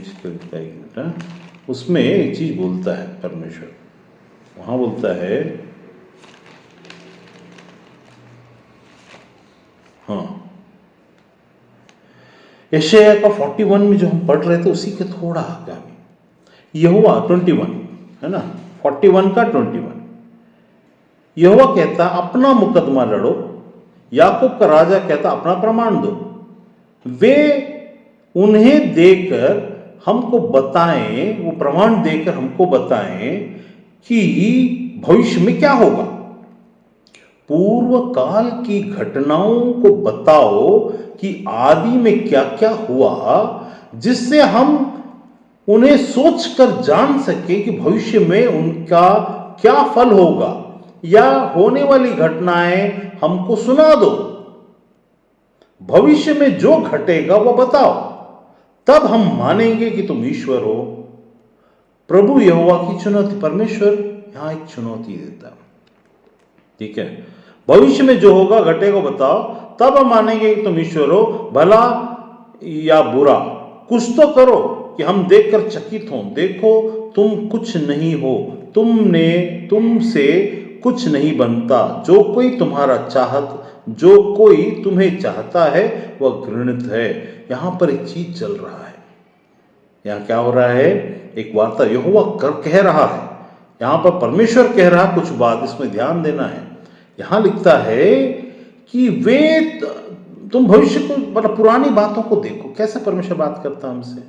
उसमें एक चीज बोलता है परमेश्वर। वहां बोलता है, हाँ, यशायाह का 41 में जो हम पढ़ रहे थे उसी के थोड़ा आगे यहोवा 21 है ना, 41 का 21, यहोवा कहता अपना मुकदमा लड़ो, याकूब का राजा कहता अपना प्रमाण दो। वे उन्हें देकर हमको बताएं, वो प्रमाण देकर हमको बताएं कि भविष्य में क्या होगा। पूर्व काल की घटनाओं को बताओ कि आदि में क्या क्या हुआ, जिससे हम उन्हें सोचकर जान सके कि भविष्य में उनका क्या फल होगा, या होने वाली घटनाएं हमको सुना दो। भविष्य में जो घटेगा वो बताओ, तब हम मानेंगे कि तुम ईश्वर हो। प्रभु यहोवा की चुनौती, परमेश्वर यहां एक चुनौती देता है। ठीक है, भविष्य में जो होगा घटेगा बताओ, तब हम मानेंगे कि तुम ईश्वर हो। भला या बुरा कुछ तो करो कि हम देखकर चकित हों। देखो तुम कुछ नहीं हो, तुमसे कुछ नहीं बनता। जो कोई तुम्हें चाहता है वह घृणित है। यहां पर एक चीज चल रहा है। यहां क्या हो रहा है? एक वार्ता यहोवा कह रहा है, यहां पर परमेश्वर कह रहा कुछ बात, इसमें ध्यान देना है। यहां लिखता है कि तुम भविष्य को, मतलब पुरानी बातों को देखो। कैसे परमेश्वर बात करता है हमसे?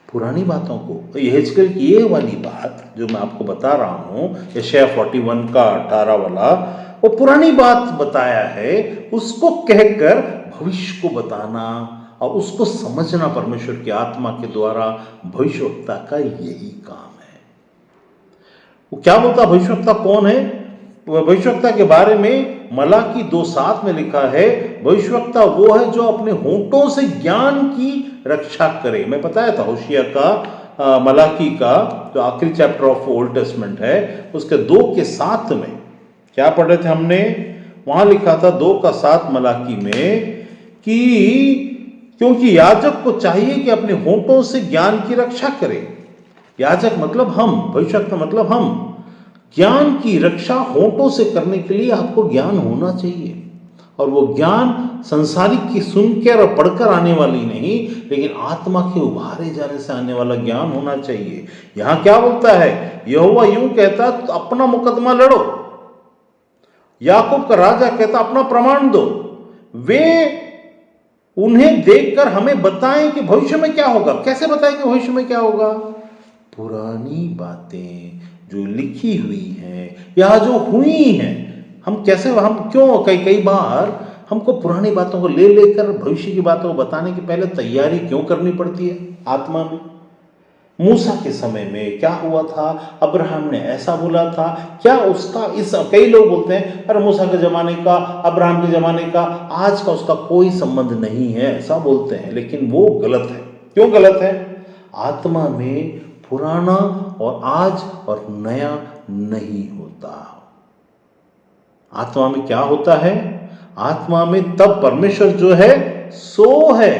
पुरानी बातों को। यहेजकेल की ये वाली बात जो मैं आपको बता रहा हूं, यशायाह 41 का 18 वाला, वो पुरानी बात बताया है, उसको कहकर भविष्य को बताना और उसको समझना परमेश्वर की आत्मा के द्वारा भविष्यवक्ता का यही काम है। वो क्या बोलता? भविष्यवक्ता कौन है? भविष्यवक्ता के बारे में मलाकी 2:7 में लिखा है, भविष्यवक्ता वो है जो अपने होंठों से ज्ञान की रक्षा करे। मैं बताया था होशिया का, मलाकी का जो आखिरी चैप्टर ऑफ ओल्ड टेस्टमेंट है, उसके 2:7 में क्या पढ़ रहे थे हमने? वहां लिखा था 2:7 मलाकी में कि क्योंकि याजक को चाहिए कि अपने होंठों से ज्ञान की रक्षा करे। याजक मतलब हम, भविष्यवक्ता मतलब हम। ज्ञान की रक्षा होंठों से करने के लिए आपको ज्ञान होना चाहिए, और वो ज्ञान संसारिक की सुनकर और पढ़कर आने वाली नहीं, लेकिन आत्मा के उभारे जाने से आने वाला ज्ञान होना चाहिए। यहां क्या बोलता है? यहोवा यूं कहता, तो अपना मुकदमा लड़ो। याकूब का राजा कहता अपना प्रमाण दो। वे उन्हें देखकर हमें बताएं कि भविष्य में क्या होगा। कैसे बताएं कि भविष्य में क्या होगा? पुरानी बातें जो लिखी हुई हैं या जो हुई हैं, हम क्यों कई बार हमको पुरानी बातों को लेकर भविष्य की बातों को बताने की पहले तैयारी क्यों करनी पड़ती है आत्मा में? मूसा के समय में क्या हुआ था? अब्राहम ने ऐसा बोला था, क्या उसका कई लोग बोलते हैं अरे मूसा के जमाने का, अब्राहम के जमाने का, आज का उसका कोई संबंध नहीं है, ऐसा बोलते हैं, लेकिन वो गलत है। क्यों गलत है? आत्मा में पुराना और आज और नया नहीं होता। आत्मा में क्या होता है? आत्मा में तब परमेश्वर जो है सो है।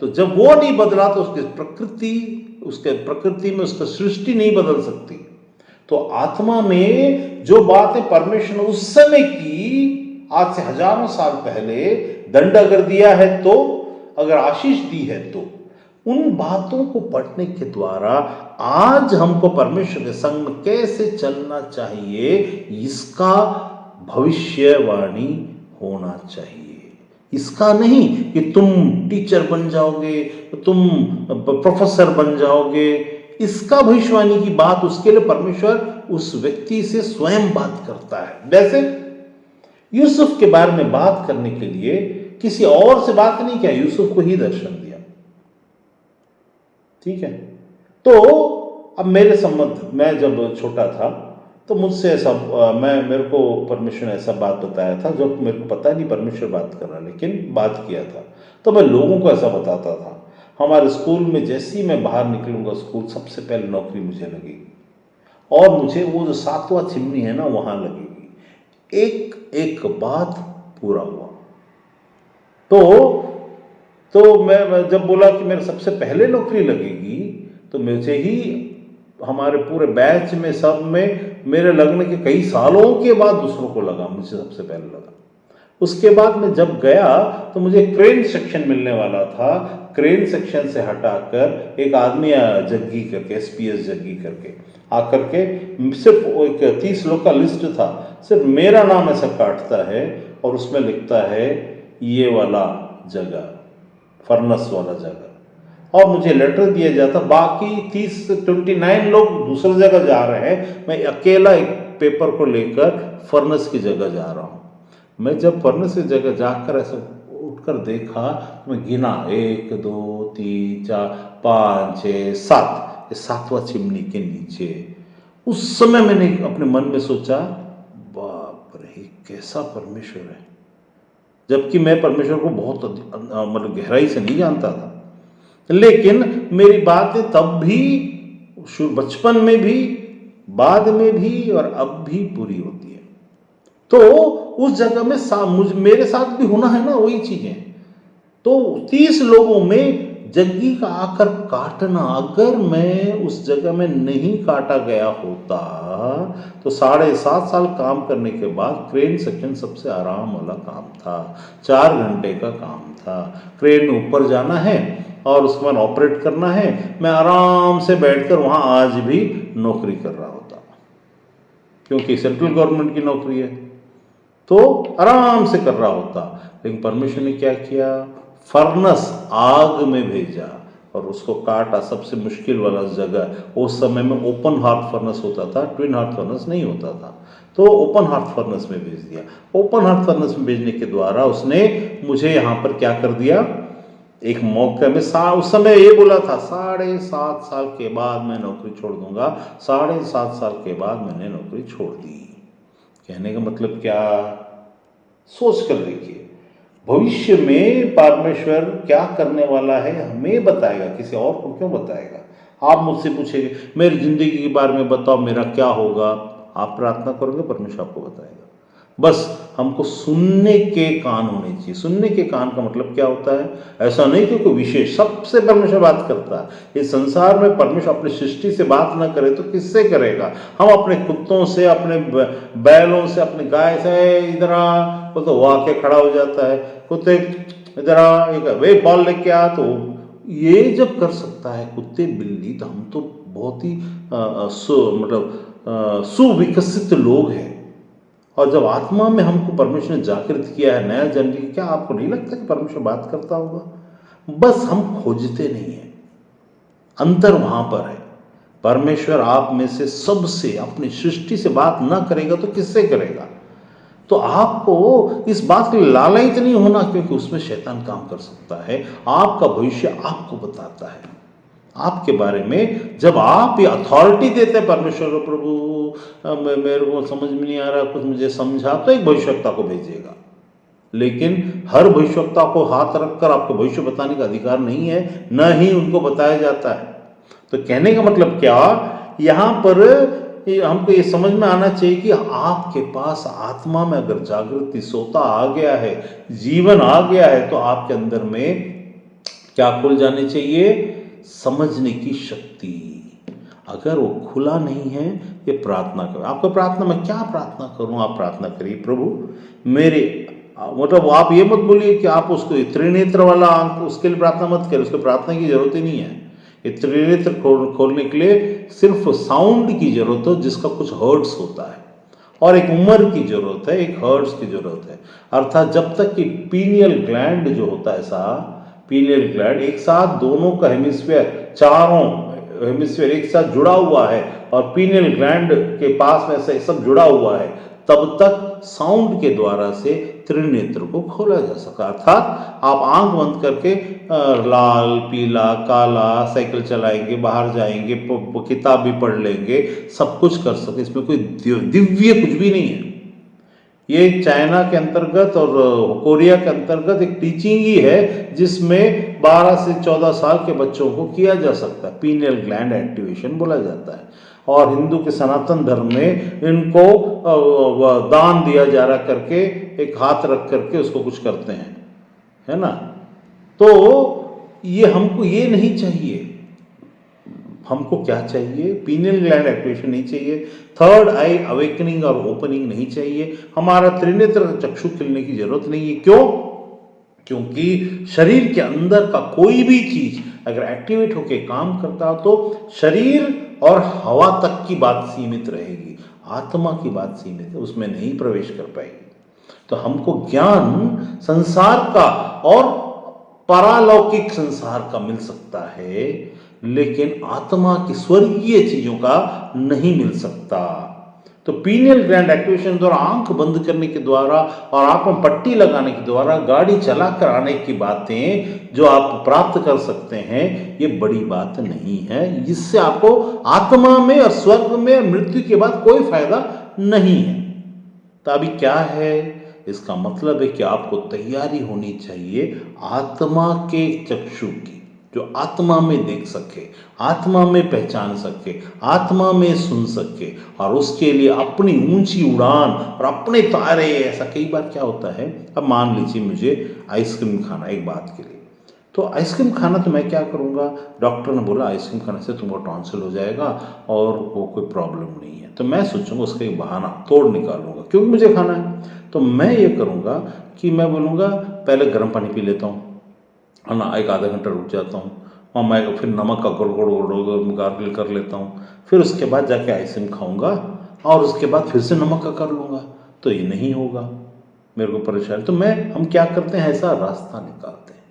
तो जब वो नहीं बदला तो उसकी प्रकृति में उसका सृष्टि नहीं बदल सकती। तो आत्मा में जो बातें परमेश्वर ने उस समय की, आज से हजारों साल पहले दंड अगर दिया है तो, अगर आशीष दी है तो, उन बातों को पढ़ने के द्वारा आज हमको परमेश्वर के संग में कैसे चलना चाहिए, इसका भविष्यवाणी होना चाहिए। इसका नहीं कि तुम टीचर बन जाओगे, तुम प्रोफेसर बन जाओगे, इसका भविष्यवाणी की बात उसके लिए परमेश्वर उस व्यक्ति से स्वयं बात करता है। जैसे यूसुफ के बारे में बात करने के लिए किसी और से बात नहीं किया, यूसुफ को ही दर्शन दिया। ठीक है, तो अब मेरे संबंध, मैं जब छोटा था तो मुझसे ऐसा मेरे को परमेश्वर ने ऐसा बात बताया था जो मेरे को पता नहीं परमेश्वर बात कर रहा, लेकिन बात किया था। तो मैं लोगों को ऐसा बताता था, हमारे स्कूल में जैसे ही मैं बाहर निकलूंगा स्कूल, सबसे पहले नौकरी मुझे लगेगी और मुझे वो जो 7वां चिमनी है ना वहां लगेगी। एक एक बात पूरा हुआ। तो मैं जब बोला कि मेरे सबसे पहले नौकरी लगेगी, तो मुझे ही हमारे पूरे बैच में सब में मेरे लगने के कई सालों के बाद दूसरों को लगा, मुझे सबसे पहले लगा। उसके बाद मैं जब गया तो मुझे क्रेन सेक्शन मिलने वाला था। क्रेन सेक्शन से हटाकर एक आदमी जग्गी करके, एसपीएस जग्गी करके आकर के सिर्फ एक 30 लोग का लिस्ट था, सिर्फ मेरा नाम ऐसा काटता है और उसमें लिखता है ये वाला जगह, फर्नस वाला जगह, और मुझे लेटर दिया जाता। बाकी 29 लोग दूसरी जगह जा रहे हैं, मैं अकेला एक पेपर को लेकर फर्नस की जगह जा रहा हूँ। मैं जब फर्नस की जगह जाकर ऐसा उठकर देखा तो मैं गिना 1 2 3 4 5 6 7, 7वां चिमनी के नीचे। उस समय मैंने अपने मन में सोचा, बाप रे कैसा परमेश्वर है। जबकि मैं परमेश्वर को बहुत मतलब गहराई से नहीं जानता था, लेकिन मेरी बातें तब भी, बचपन में भी, बाद में भी और अब भी पूरी होती है। तो उस जगह में मेरे साथ भी होना है ना वही चीजें। तो 30 लोगों में जग्गी का आकर काटना, अगर मैं उस जगह में नहीं काटा गया होता तो 7.5 साल काम करने के बाद क्रेन सेक्शन सबसे आराम वाला काम था, 4 घंटे का काम था। क्रेन में ऊपर जाना है और उसके बाद ऑपरेट करना है। मैं आराम से बैठकर वहां आज भी नौकरी कर रहा होता, क्योंकि सेंट्रल गवर्नमेंट की नौकरी है, तो आराम से कर रहा होता। लेकिन परमेश्वर ने क्या किया, फर्नस आग में भेजा और उसको काटा, सबसे मुश्किल वाला जगह। उस समय में ओपन हार्ट फर्नस होता था, ट्विन हार्ट फर्नस नहीं होता था, तो ओपन हार्ट फर्नस में भेज दिया। ओपन हार्ट फर्नस में भेजने के द्वारा उसने मुझे यहाँ पर क्या कर दिया, एक मौके में उस समय ये बोला था 7.5 साल के बाद मैं नौकरी छोड़ दूंगा। 7.5 साल के बाद मैंने नौकरी छोड़ दी। कहने का मतलब क्या, सोच कर देखिए, भविष्य में परमेश्वर क्या करने वाला है हमें बताएगा, किसी और को क्यों बताएगा। आप मुझसे पूछेंगे मेरी जिंदगी के बारे में बताओ, मेरा क्या होगा, आप प्रार्थना करोगे, परमेश्वर आपको बताएगा। बस हमको सुनने के कान होने चाहिए। सुनने के कान का मतलब क्या होता है, ऐसा नहीं कि कोई विशेष, सबसे परमेश्वर बात करता है। इस संसार में परमेश्वर अपनी सृष्टि से बात ना करे तो किससे करेगा। हम अपने कुत्तों से, अपने बैलों से, अपने गाय से, इधर आ, वो तो वो आके खड़ा हो जाता है, कुत्ते इधर आ, वे बॉल लेके आ, तो ये जब कर सकता है कुत्ते बिल्ली, तो हम तो बहुत ही सुविकसित लोग हैं। और जब आत्मा में हमको परमेश्वर ने जागृत किया है, नया जन्म लिया, क्या आपको नहीं लगता कि परमेश्वर बात करता होगा? बस हम खोजते नहीं है, अंतर वहां पर है। परमेश्वर आप में से सबसे, अपनी सृष्टि से बात ना करेगा तो किससे करेगा। तो आपको इस बात के लिए लालयित नहीं होना, क्योंकि उसमें शैतान काम कर सकता है। आपका भविष्य आपको बताता है आपके बारे में। जब आप ये अथॉरिटी देते हैं परमेश्वर को, प्रभु मेरे को समझ में नहीं आ रहा, कुछ मुझे समझा, तो एक भविष्यवक्ता को भेजेगा। लेकिन हर भविष्यवक्ता को हाथ रखकर आपको भविष्य बताने का अधिकार नहीं है, न ही उनको बताया जाता है। तो कहने का मतलब क्या, यहां पर हमको ये समझ में आना चाहिए कि आपके पास आत्मा में अगर जागृति, सोता आ गया है, जीवन आ गया है, तो आपके अंदर में क्या खुल जाने चाहिए, समझने की शक्ति। अगर वो खुला नहीं है, ये प्रार्थना करो। आपको प्रार्थना में क्या प्रार्थना करूं? आप प्रार्थना करिए, प्रभु मेरे, मतलब आप ये मत बोलिए कि आप उसको त्रिनेत्र वाला आंख, उसके लिए प्रार्थना मत करें, उसको प्रार्थना की जरूरत ही नहीं है। ये त्रिनेत्र खोलने के लिए सिर्फ साउंड की जरूरत हो, जिसका कुछ हर्ट्स होता है, और एक उम्र की जरूरत है, एक हर्ट्स की जरूरत है। अर्थात जब तक कि पीनियल ग्लैंड जो होता है पीनियल ग्लैंड एक साथ दोनों का हेमिस्फीयर, चारों हेमिस्फीयर एक साथ जुड़ा हुआ है और पीनियल ग्लैंड के पास में से सब जुड़ा हुआ है, तब तक साउंड के द्वारा से त्रिनेत्र को खोला जा सका। अर्थात आप आंख बंद करके लाल, पीला, काला, साइकिल चलाएंगे, बाहर जाएंगे, किताब भी पढ़ लेंगे, सब कुछ कर सकते, इसमें कोई दिव्य कुछ भी नहीं है। ये चाइना के अंतर्गत और कोरिया के अंतर्गत एक टीचिंग ही है, जिसमें 12 से 14 साल के बच्चों को किया जा सकता है, पीनियल ग्लैंड एक्टिवेशन बोला जाता है। और हिंदू के सनातन धर्म में इनको दान दिया जा रहा करके, एक हाथ रख करके उसको कुछ करते हैं, है ना। तो ये हमको ये नहीं चाहिए। हमको क्या चाहिए? पीनियल ग्लैंड एक्टिवेशन नहीं चाहिए, थर्ड आई अवेकनिंग और ओपनिंग नहीं चाहिए, हमारा त्रिनेत्र चक्षु खिलने की जरूरत नहीं है। क्यों? क्योंकि शरीर के अंदर का कोई भी चीज अगर एक्टिवेट होके काम करता हो तो शरीर और हवा तक की बात सीमित रहेगी, आत्मा की बात सीमित है, उसमें नहीं प्रवेश कर पाएगी। तो हमको ज्ञान संसार का और पारलौकिक संसार का मिल सकता है, लेकिन आत्मा की स्वर्गीय चीजों का नहीं मिल सकता। तो पीनियल ग्लैंड एक्टिवेशन द्वारा, आंख बंद करने के द्वारा और आंख में पट्टी लगाने के द्वारा गाड़ी चला कर आने की बातें जो आप प्राप्त कर सकते हैं, ये बड़ी बात नहीं है। इससे आपको आत्मा में और स्वर्ग में मृत्यु के बाद कोई फायदा नहीं है। तो अभी क्या है? इसका मतलब है कि आपको तैयारी होनी चाहिए आत्मा के चक्षु की, जो आत्मा में देख सके, आत्मा में पहचान सके, आत्मा में सुन सके, और उसके लिए अपनी ऊंची उड़ान और अपने तारे। ऐसा कई बार क्या होता है, अब मान लीजिए मुझे आइसक्रीम खाना एक बात के लिए, तो आइसक्रीम खाना तो मैं क्या करूँगा, डॉक्टर ने बोला आइसक्रीम खाने से तुमको टॉन्सिल हो जाएगा और वो कोई प्रॉब्लम नहीं है, तो मैं सोचूंगा उसका एक बहाना तोड़ निकालूंगा, क्योंकि मुझे खाना है। तो मैं ये करूँगा कि मैं बोलूँगा पहले गर्म पानी पी लेता हूँ, है ना, एक आधा घंटा रुक जाता हूँ, और मैं फिर नमक का गुड़ गार्गिल कर लेता हूँ, फिर उसके बाद जाके आइसक्रीम खाऊंगा, और उसके बाद फिर से नमक का कर लूँगा। तो ये नहीं होगा, मेरे को परेशानी। तो हम क्या करते हैं, ऐसा रास्ता निकालते हैं।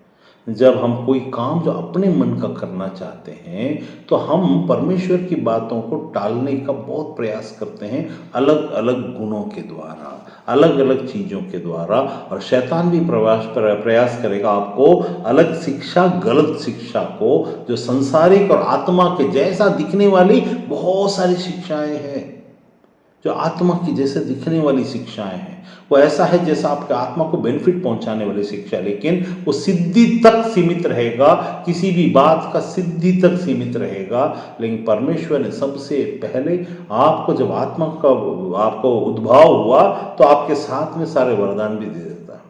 जब हम कोई काम जो अपने मन का करना चाहते हैं, तो हम परमेश्वर की बातों को टालने का बहुत प्रयास करते हैं, अलग अलग गुणों के द्वारा, अलग अलग चीज़ों के द्वारा। और शैतान भी प्रयास करेगा आपको अलग शिक्षा, गलत शिक्षा को, जो संसारिक और आत्मा के जैसा दिखने वाली बहुत सारी शिक्षाएं हैं, जो आत्मा की जैसे दिखने वाली शिक्षाएं हैं, वो ऐसा है जैसा आपके आत्मा को बेनिफिट पहुंचाने वाली शिक्षा, लेकिन वो सिद्धि तक सीमित रहेगा, किसी भी बात का सिद्धि तक सीमित रहेगा। लेकिन परमेश्वर ने सबसे पहले आपको, जब आत्मा का आपको उद्भव हुआ, तो आपके साथ में सारे वरदान भी दे देता है।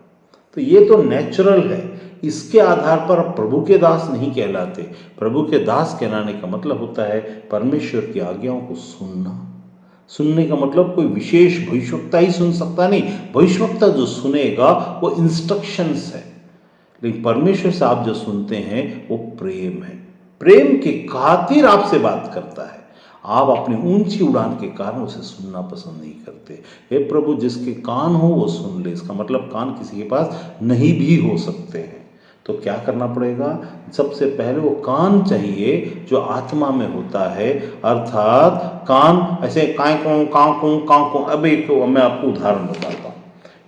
तो ये तो नेचुरल है, इसके आधार पर आप प्रभु के दास नहीं कहलाते। प्रभु के दास कहलाने का मतलब होता है परमेश्वर की आज्ञाओं को सुनना। सुनने का मतलब कोई विशेष भविष्यवक्ता ही सुन सकता नहीं, भविष्यवक्ता जो सुनेगा वो इंस्ट्रक्शंस है, लेकिन परमेश्वर से आप जो सुनते हैं वो प्रेम है, प्रेम के खातिर आपसे बात करता है। आप अपनी ऊंची उड़ान के कारण उसे सुनना पसंद नहीं करते। हे प्रभु, जिसके कान हो वो सुन ले। इसका मतलब कान किसी के पास नहीं भी हो सकते हैं। तो क्या करना पड़ेगा, सबसे पहले वो कान चाहिए जो आत्मा में होता है, अर्थात कान ऐसे काय को। अब एक मैं आपको उदाहरण बताता हूँ,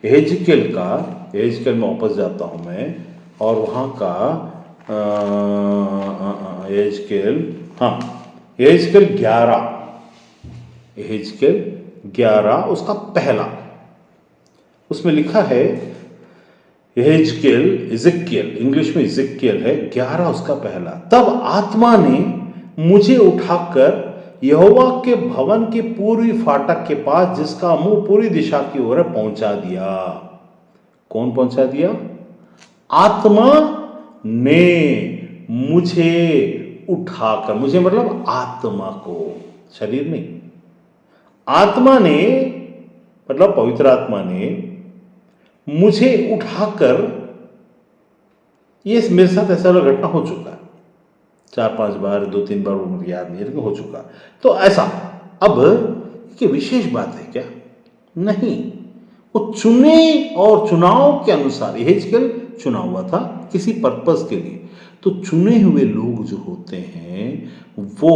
एहेजकेल में वापस जाता हूँ मैं, और वहाँ का एहेजकेल 11 उसका पहला, उसमें लिखा है इज़ेकियल, इंग्लिश में इज़ेकियल है, 11 उसका पहला। तब आत्मा ने मुझे उठाकर यहोवा के भवन के पूर्वी फाटक के पास, जिसका मुंह पूरी दिशा की ओर पहुंचा दिया। कौन पहुंचा दिया? आत्मा ने मुझे उठाकर, मुझे मतलब आत्मा को, शरीर नहीं, आत्मा ने मतलब पवित्र आत्मा ने मुझे उठाकर, ये मेरे साथ ऐसा वाला घटना हो चुका है 4-5 बार, 2-3 बार, वो मुझे याद नहीं है, लेकिन हो चुका। तो ऐसा, अब ये विशेष बात है क्या? नहीं, वो चुने और चुनाव के अनुसार, यहेजकेल चुना हुआ था किसी पर्पस के लिए। तो चुने हुए लोग जो होते हैं वो,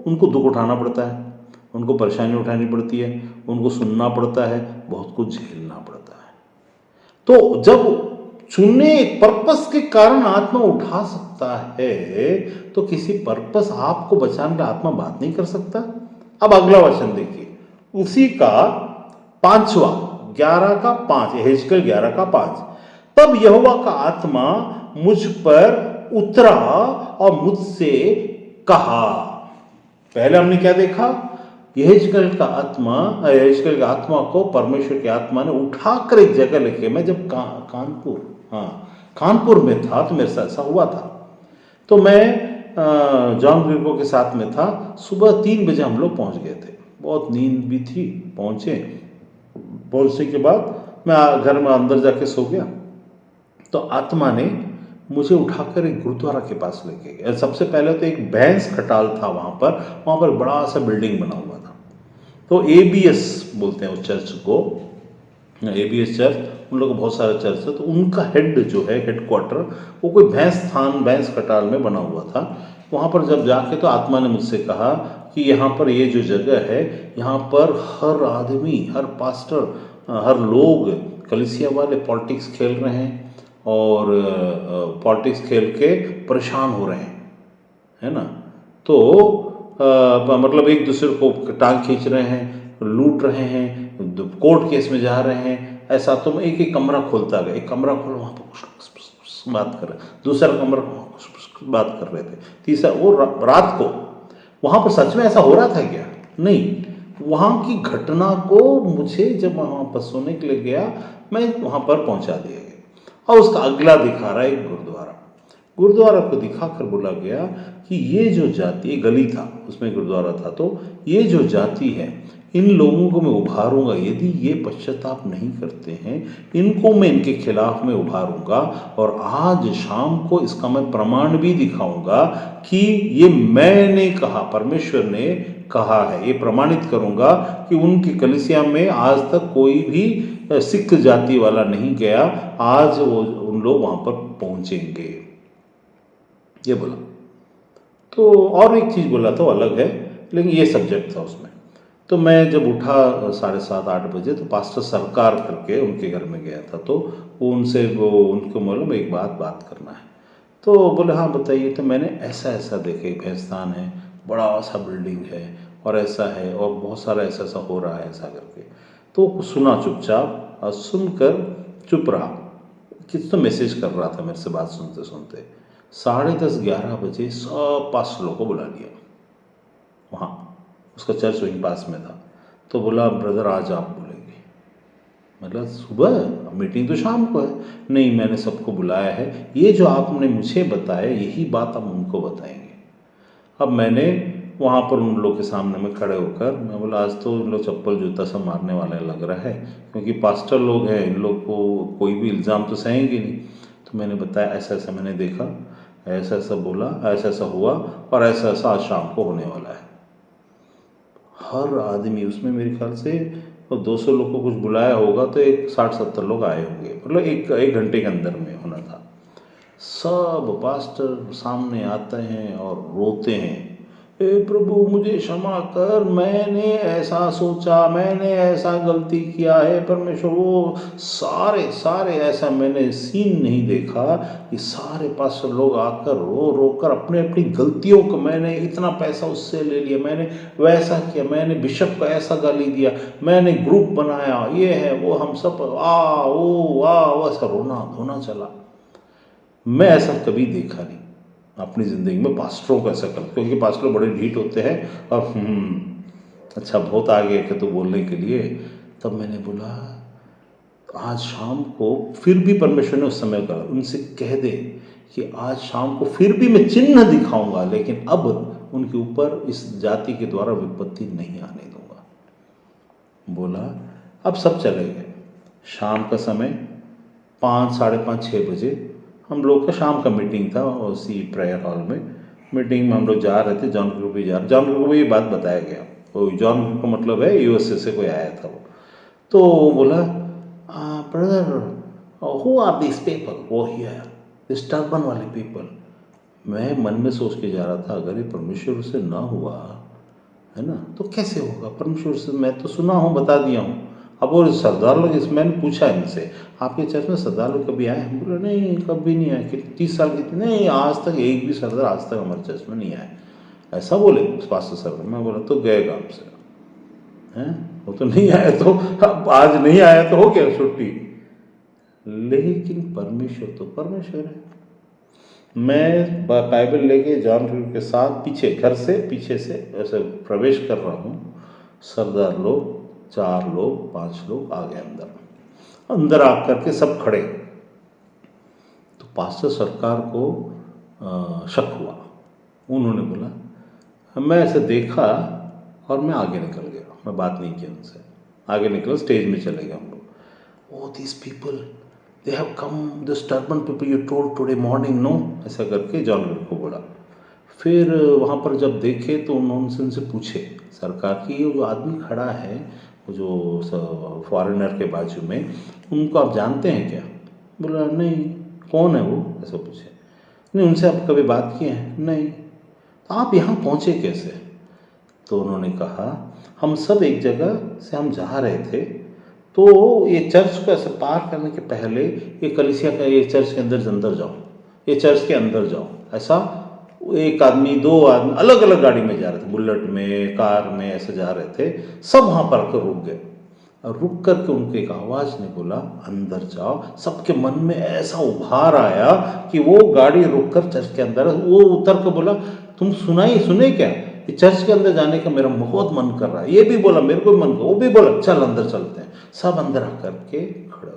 उनको दुख उठाना पड़ता है, उनको परेशानी उठानी पड़ती है, उनको सुनना पड़ता है, बहुत कुछ झेलना पड़ता है। तो जब चुने एक पर्पस के कारण आत्मा उठा सकता है, तो किसी पर्पस आपको बचाने के लिए आत्मा बात नहीं कर सकता? अब अगला वचन देखिए, उसी का 5वां, 11 का 5, यहेजकेल 11 का 5। तब यहोवा का आत्मा मुझ पर उतरा और मुझसे कहा। पहले हमने क्या देखा? यहेजकेल का आत्मा को परमेश्वर की आत्मा ने उठाकर एक जगह लेके, मैं जब कानपुर में था तो मेरे साथ ऐसा हुआ था। तो मैं जॉन ग्रीको के साथ में था। सुबह 3 बजे हम लोग पहुंच गए थे, बहुत नींद भी थी। पहुंचने के बाद मैं घर में अंदर जाके सो गया। तो आत्मा ने मुझे उठाकर एक गुरुद्वारा के पास लेके गया। सबसे पहले तो एक भैंस खटाल था वहाँ पर बड़ा सा बिल्डिंग बना हुआ था। तो ABS बोलते हैं उस चर्च को, ABS चर्च, उन लोगों को बहुत सारे चर्च है। तो उनका हेड जो है, हेडक्वार्टर, वो कोई भैंस खटाल में बना हुआ था। वहाँ पर जब जाके तो आत्मा ने मुझसे कहा कि यहाँ पर ये जो जगह है, यहाँ पर हर आदमी, हर पास्टर, हर लोग, कलीसिया वाले पॉलिटिक्स खेल रहे हैं और पॉलिटिक्स खेल के परेशान हो रहे हैं, है ना। तो मतलब एक दूसरे को टांग खींच रहे हैं, लूट रहे हैं, कोर्ट केस में जा रहे हैं, ऐसा। तो मैं एक एक कमरा खोलता गया, एक कमरा खोला, वहाँ पर बात कर रहे, दूसरा कमरा बात कर रहे थे, तीसरा, वो रात को। वहाँ पर सच में ऐसा हो रहा था क्या? नहीं, वहाँ की घटना को मुझे जब वहाँ पर सोने के लिए गया, मैं वहाँ पर पहुँचा दिया गया। और उसका अगला दिखा रहा है एक गुरुद्वारा को दिखाकर बोला गया कि ये जो जाति, गली था उसमें गुरुद्वारा था, तो ये जो जाति है, इन लोगों को मैं उभारूंगा। यदि ये पश्चाताप नहीं करते हैं, इनको मैं इनके खिलाफ में उभारूंगा। और आज शाम को इसका मैं प्रमाण भी दिखाऊंगा कि ये मैंने कहा, परमेश्वर ने कहा है। ये प्रमाणित करूंगा कि उनकी कलीसिया में आज तक कोई भी सिख जाति वाला नहीं गया। आज वो उन लोग वहाँ पर पहुँचेंगे, ये बोला। तो और एक चीज़ बोला था, अलग है, लेकिन ये सब्जेक्ट था उसमें। तो मैं जब उठा 7:30-8 बजे, तो पास्टर सरकार करके उनके घर में गया था। तो वो उनको मालूम एक बात करना है। तो बोले हाँ बताइए। तो मैंने ऐसा देखा, एक भैंसस्थान है, बड़ा सा बिल्डिंग है और ऐसा है, और बहुत सारा ऐसा हो रहा है, ऐसा करके। तो सुना चुपचाप, और सुनकर चुप रहा। किसी तो मैसेज कर रहा था मेरे से बात सुनते सुनते। 10:30-11 बजे सब पास्टरों को बुला लिया वहाँ, उसका चर्च वहीं पास में था। तो बोला ब्रदर आज आप बोलेंगे। मतलब सुबह, मीटिंग तो शाम को है। नहीं, मैंने सबको बुलाया है, ये जो आपने मुझे बताया यही बात हम उनको बताएंगे। अब मैंने वहाँ पर उन लोग के सामने में खड़े होकर मैं बोला, आज तो इन लोग चप्पल जूता सब मारने वाले लग रहा है, क्योंकि पास्टर लोग हैं, इन लोग को कोई भी इल्ज़ाम तो सहेंगे नहीं। तो मैंने बताया ऐसा मैंने देखा, ऐसा बोला, ऐसा हुआ, और ऐसा आज शाम को होने वाला है। हर आदमी, उसमें मेरे ख्याल से 200 लोग को कुछ बुलाया होगा, तो एक 60-70 लोग आए होंगे, मतलब एक घंटे के अंदर में होना था। सब पास्टर सामने आते हैं और रोते हैं, हे प्रभु मुझे क्षमा कर, मैंने ऐसा सोचा, मैंने ऐसा गलती किया है परमेश्वर। वो सारे ऐसा मैंने सीन नहीं देखा कि सारे पास्टर लोग आकर रो कर अपने अपनी गलतियों को, मैंने इतना पैसा उससे ले लिया, मैंने वैसा किया, मैंने बिशप को ऐसा गाली दिया, मैंने ग्रुप बनाया, ये है वो, हम सब ऐसा रोना धोना चला। मैं ऐसा कभी देखा नहीं अपनी ज़िंदगी में, पास्टरों को ऐसा करते, क्योंकि पास्टर बड़े ढीठ होते हैं और अच्छा बहुत आगे है तो बोलने के लिए। तब मैंने बोला आज शाम को, फिर भी परमेश्वर ने उस समय कहा उनसे कह दे कि आज शाम को फिर भी मैं चिन्ह दिखाऊंगा, लेकिन अब उनके ऊपर इस जाति के द्वारा विपत्ति नहीं आने दूंगा। बोला अब सब चले गए। शाम का समय 5, साढ़े 5, 6 बजे हम लोग का शाम का मीटिंग था उसी प्रेयर हॉल में। मीटिंग में हम लोग जा रहे थे, जॉन ग्रुप भी जा रहे, जॉन ग्रुप को ये बात बताया गया। वो जॉन ग्रुप का मतलब है यूएसए से कोई आया था वो। तो बोला brother who are this people वो हियर, दिस टर्बन वाले पीपल। मैं मन में सोच के जा रहा था, अगर ये परमेश्वर से ना हुआ है ना तो कैसे होगा? परमेश्वर से मैं तो सुना हूँ, बता दिया हूँ। अब वो सरदार लोग, इस मैंने पूछा इनसे, आपके चर्च में सरदार लोग कभी आए? हम बोले नहीं कभी नहीं आए। 30 साल की? नहीं, आज तक एक भी सरदार आज तक हमारे चर्च में नहीं आए। ऐसा बोले पास्टर सर। मैं बोला तो गए काम से हैं, वो तो नहीं आए, तो अब आज नहीं आया तो हो गया छुट्टी। लेकिन परमेश्वर तो परमेश्वर है। मैं बाइबल लेके जॉन के साथ पीछे, घर से पीछे से ऐसे प्रवेश कर रहा हूँ। सरदार लोग 4 लोग 5 लोग आ गए अंदर आकर के सब खड़े। तो पास्टर सरकार को शक हुआ। उन्होंने बोला, मैं ऐसे देखा और मैं आगे निकल गया, मैं बात नहीं की उनसे, आगे निकल स्टेज में चले गए हम लोग। Oh this people they have come, this turban people you told today morning no, ऐसा करके जॉन को बोला। फिर वहाँ पर जब देखे तो उन्होंने उनसे पूछे सरकार की, ये जो आदमी खड़ा है वो जो फॉरेनर के बाजू में, उनको आप जानते हैं क्या? बोला नहीं। कौन है वो? ऐसा पूछे। नहीं, उनसे आप कभी बात किए हैं? नहीं। तो आप यहाँ पहुँचे कैसे? तो उन्होंने कहा हम सब एक जगह से हम जा रहे थे, तो ये चर्च को ऐसे पार करने के पहले ये कलीसिया का, ये चर्च के अंदर जाओ, ये चर्च के अंदर जाओ, ऐसा एक आदमी 2 आदमी अलग अलग गाड़ी में जा रहे थे, बुलेट में कार में ऐसे जा रहे थे। सब वहाँ पर आकर रुक गए और रुक करके उनको एक आवाज़ ने बोला अंदर जाओ। सबके मन में ऐसा उभार आया कि वो गाड़ी रुक कर चर्च के अंदर, वो उतर कर बोला तुम सुने क्या, चर्च के अंदर जाने का मेरा बहुत मन कर रहा है। ये भी बोला मेरे को मन कर, वो भी बोला चल अंदर चलते हैं। सब अंदर आकर के खड़े,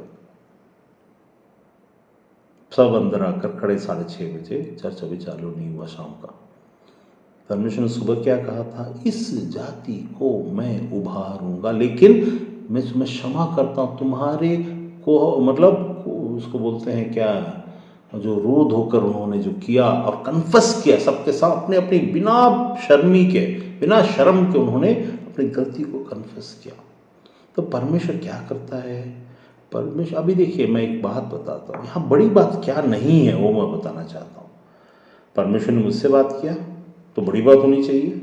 सब अंदर आकर खड़े। 6:30 बजे, चर्च अभी चालू नहीं हुआ शाम का। परमेश्वर ने सुबह क्या कहा था? इस जाति को मैं उभारूंगा, लेकिन मैं तुम्हें क्षमा करता हूँ तुम्हारे को, मतलब उसको बोलते हैं क्या, जो रोध होकर उन्होंने जो किया और कन्फस किया सबके साथ, अपने अपनी बिना शर्मी के, बिना शर्म के उन्होंने अपनी गलती को कन्फस किया। तो परमेश्वर क्या करता है? परमेश्वर, अभी देखिए मैं एक बात बताता हूँ, यहाँ बड़ी बात क्या नहीं है वो मैं बताना चाहता हूँ। परमेश्वर ने मुझसे बात किया तो बड़ी बात होनी चाहिए।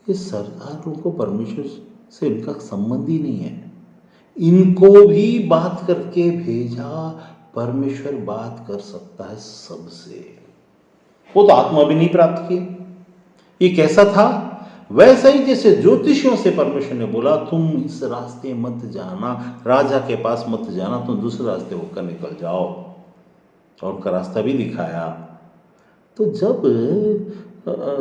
ये सरदारों को परमेश्वर से इनका संबंध ही नहीं है। इनको भी बात करके भेजा, परमेश्वर बात कर सकता है सबसे। वो तो आत्मा भी नहीं प्राप्त किए। ये कैसा था? वैसा ही जैसे ज्योतिषियों से परमेश्वर ने बोला तुम इस रास्ते मत जाना, राजा के पास मत जाना, तुम दूसरे रास्ते होकर निकल जाओ, और उनका रास्ता भी दिखाया। तो जब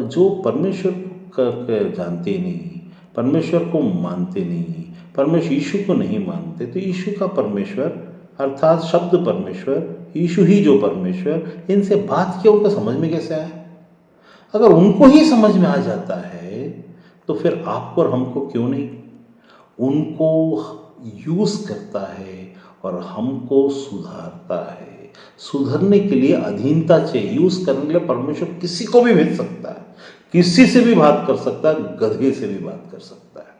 जो परमेश्वर को जानते नहीं, परमेश्वर को मानते नहीं, परमेश्वर यीशु को नहीं मानते, तो यीशु का परमेश्वर अर्थात शब्द परमेश्वर, यीशु ही जो परमेश्वर, इनसे बात किया उनका समझ में कैसे आया? अगर उनको ही समझ में आ जाता है तो फिर आपको और हमको क्यों नहीं? उनको यूज करता है और हमको सुधारता है। सुधरने के लिए अधीनता चाहिए। यूज करने के लिए परमेश्वर किसी को भी भेज सकता है, किसी से भी बात कर सकता है, गधे से भी बात कर सकता है।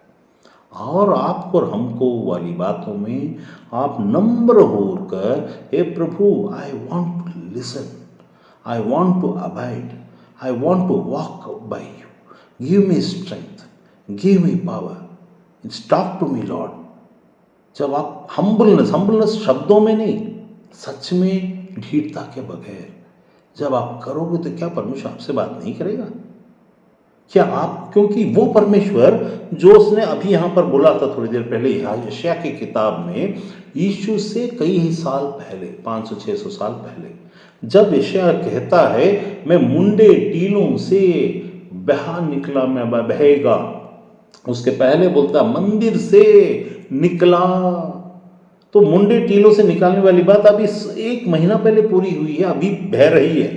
और आपको और हमको वाली बातों में आप नम्र होकर, हे प्रभु I want to listen, I want to abide, I want to walk by you, give me strength, give me power, talk to me lord. जब आप हम्बलनेस शब्दों में नहीं, सच में ढीठता के बगैर जब आप करोगे तो क्या परमेश्वर आपसे बात नहीं करेगा? क्या आप, क्योंकि वो परमेश्वर जो उसने अभी यहाँ पर बोला था थोड़ी देर पहले यशायाह की किताब में, यीशु से कई साल पहले, 500-600 साल पहले, जब यशायाह कहता है मैं मुंडे टीलों से बहा निकला, मैं बहेगा, उसके पहले बोलता मंदिर से निकला। तो मुंडे टीलों से निकालने वाली बात अभी 1 महीना पहले पूरी हुई है, अभी बह रही है।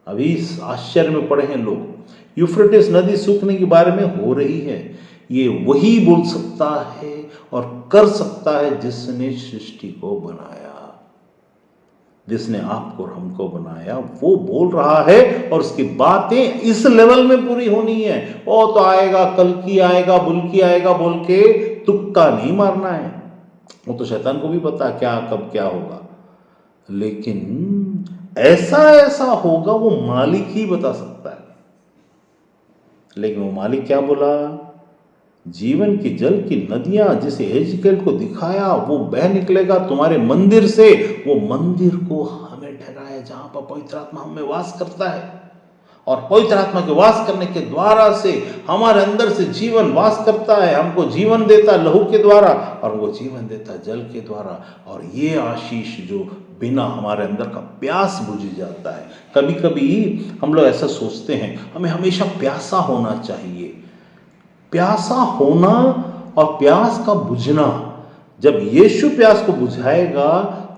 अभी आश्चर्य में पड़े हैं लोग। यूफ्रेटिस नदी सूखने के बारे में हो रही है। ये वही बोल सकता है और कर सकता है जिसने सृष्टि को बनाया, जिसने आपको और हमको बनाया, वो बोल रहा है और उसकी बातें इस लेवल में पूरी होनी है। वो तो आएगा, कल की आएगा, बुल की आएगा बोल के तुक्का नहीं मारना है। वो तो शैतान को भी पता क्या कब क्या होगा, लेकिन ऐसा ऐसा होगा वो मालिक ही बता सकता है। लेकिन वो मालिक क्या बोला? जीवन की जल की नदियां जिसे हेजकेल को दिखाया वो बह निकलेगा तुम्हारे मंदिर से। वो मंदिर को हमें ठहराया जहां पर पवित्र आत्मा हमें वास करता है, और पवित्र आत्मा के वास करने के द्वारा से हमारे अंदर से जीवन वास करता है, हमको जीवन देता लहू के द्वारा, और वो जीवन देता जल के द्वारा। और ये आशीष जो बिना हमारे अंदर का प्यास बुझ जाता है। कभी कभी हम लोग ऐसा सोचते हैं हमें हमेशा प्यासा होना चाहिए। प्यासा होना और प्यास का बुझना, जब यीशु प्यास को बुझाएगा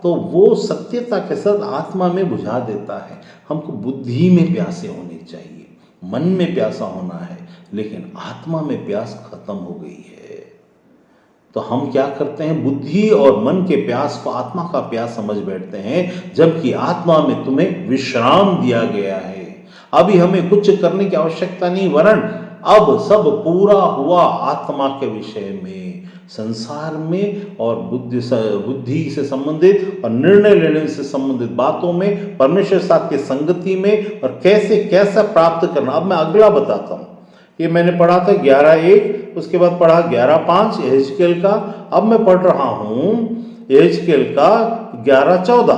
तो वो सत्यता के साथ आत्मा में बुझा देता है। हमको बुद्धि में प्यासे होने चाहिए, मन में प्यासा होना है, लेकिन आत्मा में प्यास खत्म हो गई है। तो हम क्या करते हैं? बुद्धि और मन के प्यास को आत्मा का प्यास समझ बैठते हैं, जबकि आत्मा में तुम्हें विश्राम दिया गया है। अभी हमें कुछ करने की आवश्यकता नहीं, वरन अब सब पूरा हुआ आत्मा के विषय में, संसार में और बुद्धि से संबंधित और निर्णय लेने से संबंधित बातों में, परमेश्वर साथ की संगति में, और कैसे कैसा प्राप्त करना। अब मैं अगला बताता हूँ। ये मैंने पढ़ा था 11:1, उसके बाद पढ़ा 11:5 यहेजकेल का। अब मैं पढ़ रहा हूँ यहेजकेल का 11:14।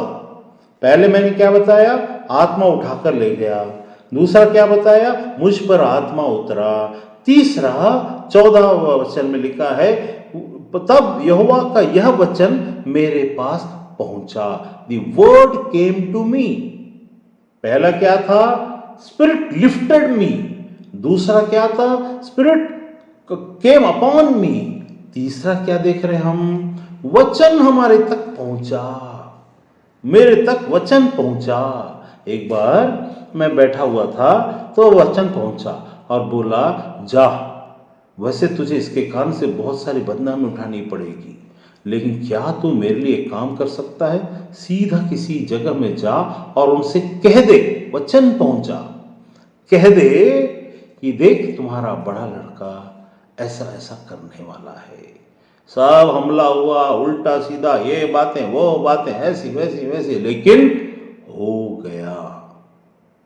पहले मैंने क्या बताया? आत्मा उठाकर ले गया। दूसरा क्या बताया? मुझ पर आत्मा उतरा। तीसरा 14 वचन में लिखा है, तब यहोवा का यह वचन मेरे पास पहुंचा। The word came to me. पहला क्या था? Spirit lifted me. दूसरा क्या था? Spirit came upon me. तीसरा क्या देख रहे हैं हम? वचन हमारे तक पहुंचा, मेरे तक वचन पहुंचा। एक बार मैं बैठा हुआ था तो वचन पहुंचा और बोला, जा, वैसे तुझे इसके कारण से बहुत सारी बदनामी उठानी पड़ेगी, लेकिन क्या तू मेरे लिए एक काम कर सकता है? सीधा किसी जगह में जा और उनसे कह दे, वचन पहुंचा, कह दे कि देख तुम्हारा बड़ा लड़का ऐसा ऐसा करने वाला है। सब हमला हुआ, उल्टा सीधा, ये बातें वो बातें, ऐसी वैसी वैसी, लेकिन हो गया।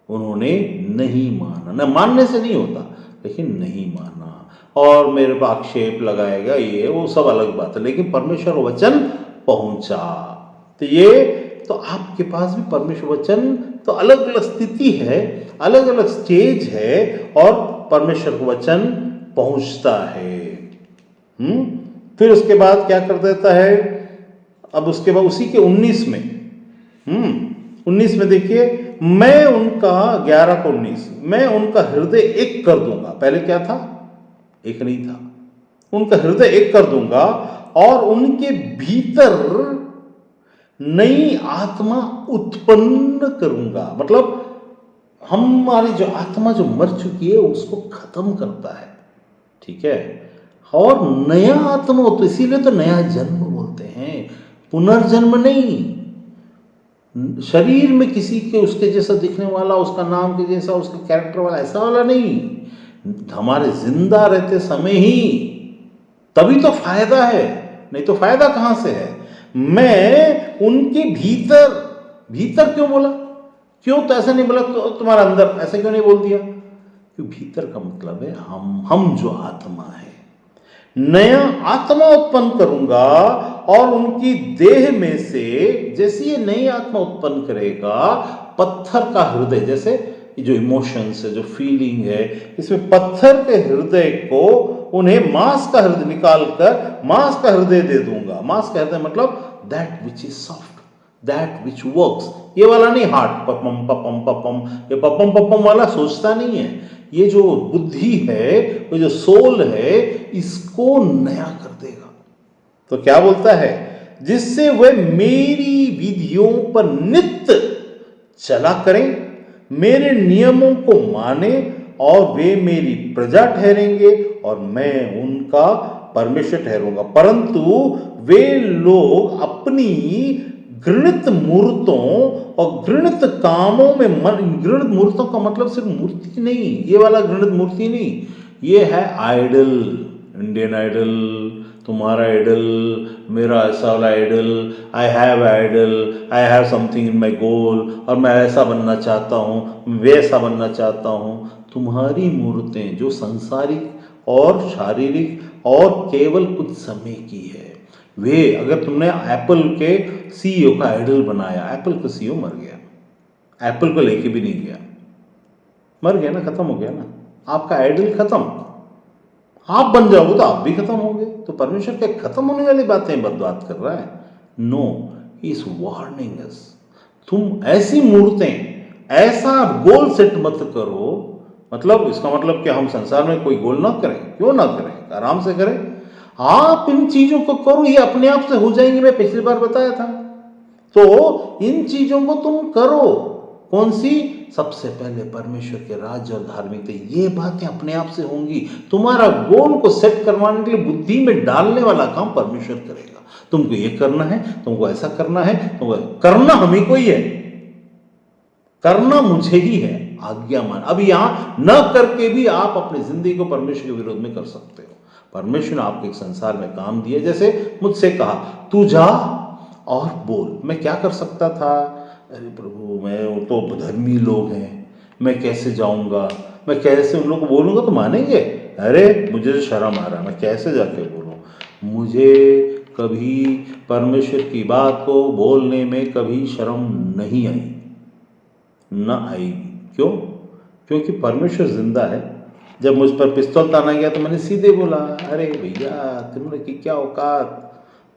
उन्होंने नहीं माना। न मानने से नहीं होता, लेकिन नहीं माना, और मेरे पर आक्षेप लगाएगा, ये वो सब अलग बात है, लेकिन परमेश्वर वचन पहुंचा। तो ये तो आपके पास भी परमेश्वर वचन तो अलग अलग स्थिति है, अलग अलग स्टेज है, और परमेश्वर वचन पहुंचता है। फिर उसके बाद क्या कर देता है? अब उसके बाद उसी के 19 में 19 में देखिए, मैं उनका 11:19, मैं उनका हृदय एक कर दूंगा। पहले क्या था? एक नहीं था। उनका हृदय एक कर दूंगा और उनके भीतर नई आत्मा उत्पन्न करूंगा। मतलब हमारी जो आत्मा जो मर चुकी है उसको खत्म करता है, ठीक है, और नया आत्मा, तो इसीलिए तो नया जन्म बोलते हैं, पुनर्जन्म नहीं। शरीर में किसी के उसके जैसा दिखने वाला, उसका नाम के जैसा, उसका कैरेक्टर वाला, ऐसा वाला नहीं। हमारे जिंदा रहते समय ही, तभी तो फायदा है, नहीं तो फायदा कहां से है? मैं उनके भीतर, भीतर क्यों बोला? क्यों तो ऐसा नहीं बोला तो तुम्हारा अंदर, ऐसा क्यों नहीं बोल दिया? क्योंकि भीतर का मतलब है हम जो आत्मा है, नया आत्मा उत्पन्न करूंगा, और उनकी देह में से जैसे ये नई आत्मा उत्पन्न करेगा, पत्थर का हृदय, जैसे जो इमोशंस है, जो फीलिंग है, इसमें पत्थर के हृदय को उन्हें मांस का हृदय निकाल कर मांस का हृदय दे दूंगा। मांस का हृदय मतलब that which is soft, that which works. ये वाला नहीं हार्ट पपम पपम पपम, ये पपम पपम वाला सोचता नहीं है। ये जो बुद्धि है, वो जो सोल है, इसको नया कर देगा। तो क्या बोलता है? जिससे वे मेरी विधियों पर नित्य चला करें, मेरे नियमों को माने, और वे मेरी प्रजा ठहरेंगे और मैं उनका परमेश्वर ठहरूंगा। परंतु वे लोग अपनी घृणित मूर्तों और घृणित कामों में घृणित मूर्तों का मतलब सिर्फ मूर्ति नहीं, ये वाला घृणित मूर्ति नहीं, ये है आइडल, इंडियन आइडल, तुम्हारा आइडल, मेरा ऐसा वाला idol, I have something in my goal, और मैं ऐसा बनना चाहता हूँ, वैसा बनना चाहता हूँ। तुम्हारी मूर्तें जो सांसारिक और शारीरिक और केवल कुछ समय की है, वे, अगर तुमने एप्पल के सीईओ का आइडल बनाया, एप्पल का सीईओ मर गया, एप्पल को लेके भी नहीं गया, मर गया ना, खत्म हो गया ना, आपका आइडल खत्म, आप बन जाओगे तो आप भी खत्म होगे। तो परमेश्वर के खत्म होने वाली बातें बात कर रहा है? नो, ही इज वार्निंग अस, तुम ऐसी मूर्तें, ऐसा गोल सेट मत करो। मतलब इसका मतलब कि हम संसार में कोई गोल ना करें, क्यों ना करें, आराम से करें। आप इन चीजों को करो, ये अपने आप से हो जाएंगी, मैं पिछली बार बताया था। तो इन चीजों को तुम करो, कौन सी? सबसे पहले परमेश्वर के राज्य और धार्मिकता, ये बातें अपने आप से होंगी। तुम्हारा गोल को सेट करवाने के लिए बुद्धि में डालने वाला काम परमेश्वर करेगा। तुमको ये करना है, तुमको ऐसा करना है, तुमको करना हमें को ही है, करना मुझे ही है, आज्ञा मान। अब यहां न करके भी आप अपनी जिंदगी को परमेश्वर के विरोध में कर सकते हो। परमेश्वर ने आपको एक संसार में काम दिया, जैसे मुझसे कहा तू जा और बोल, मैं क्या कर सकता था? अरे प्रभु, मैं, वो तो धर्मी लोग हैं, मैं कैसे जाऊंगा, मैं कैसे उन लोग को बोलूंगा तो मानेंगे? अरे मुझे तो शर्म आ रहा, मैं कैसे जाके बोलूं? मुझे कभी परमेश्वर की बात को बोलने में कभी शर्म नहीं आई, ना आई। क्यों? क्योंकि परमेश्वर जिंदा है। जब मुझ पर पिस्तौल ताना गया तो मैंने सीधे बोला, अरे भैया तुमने की क्या औकात,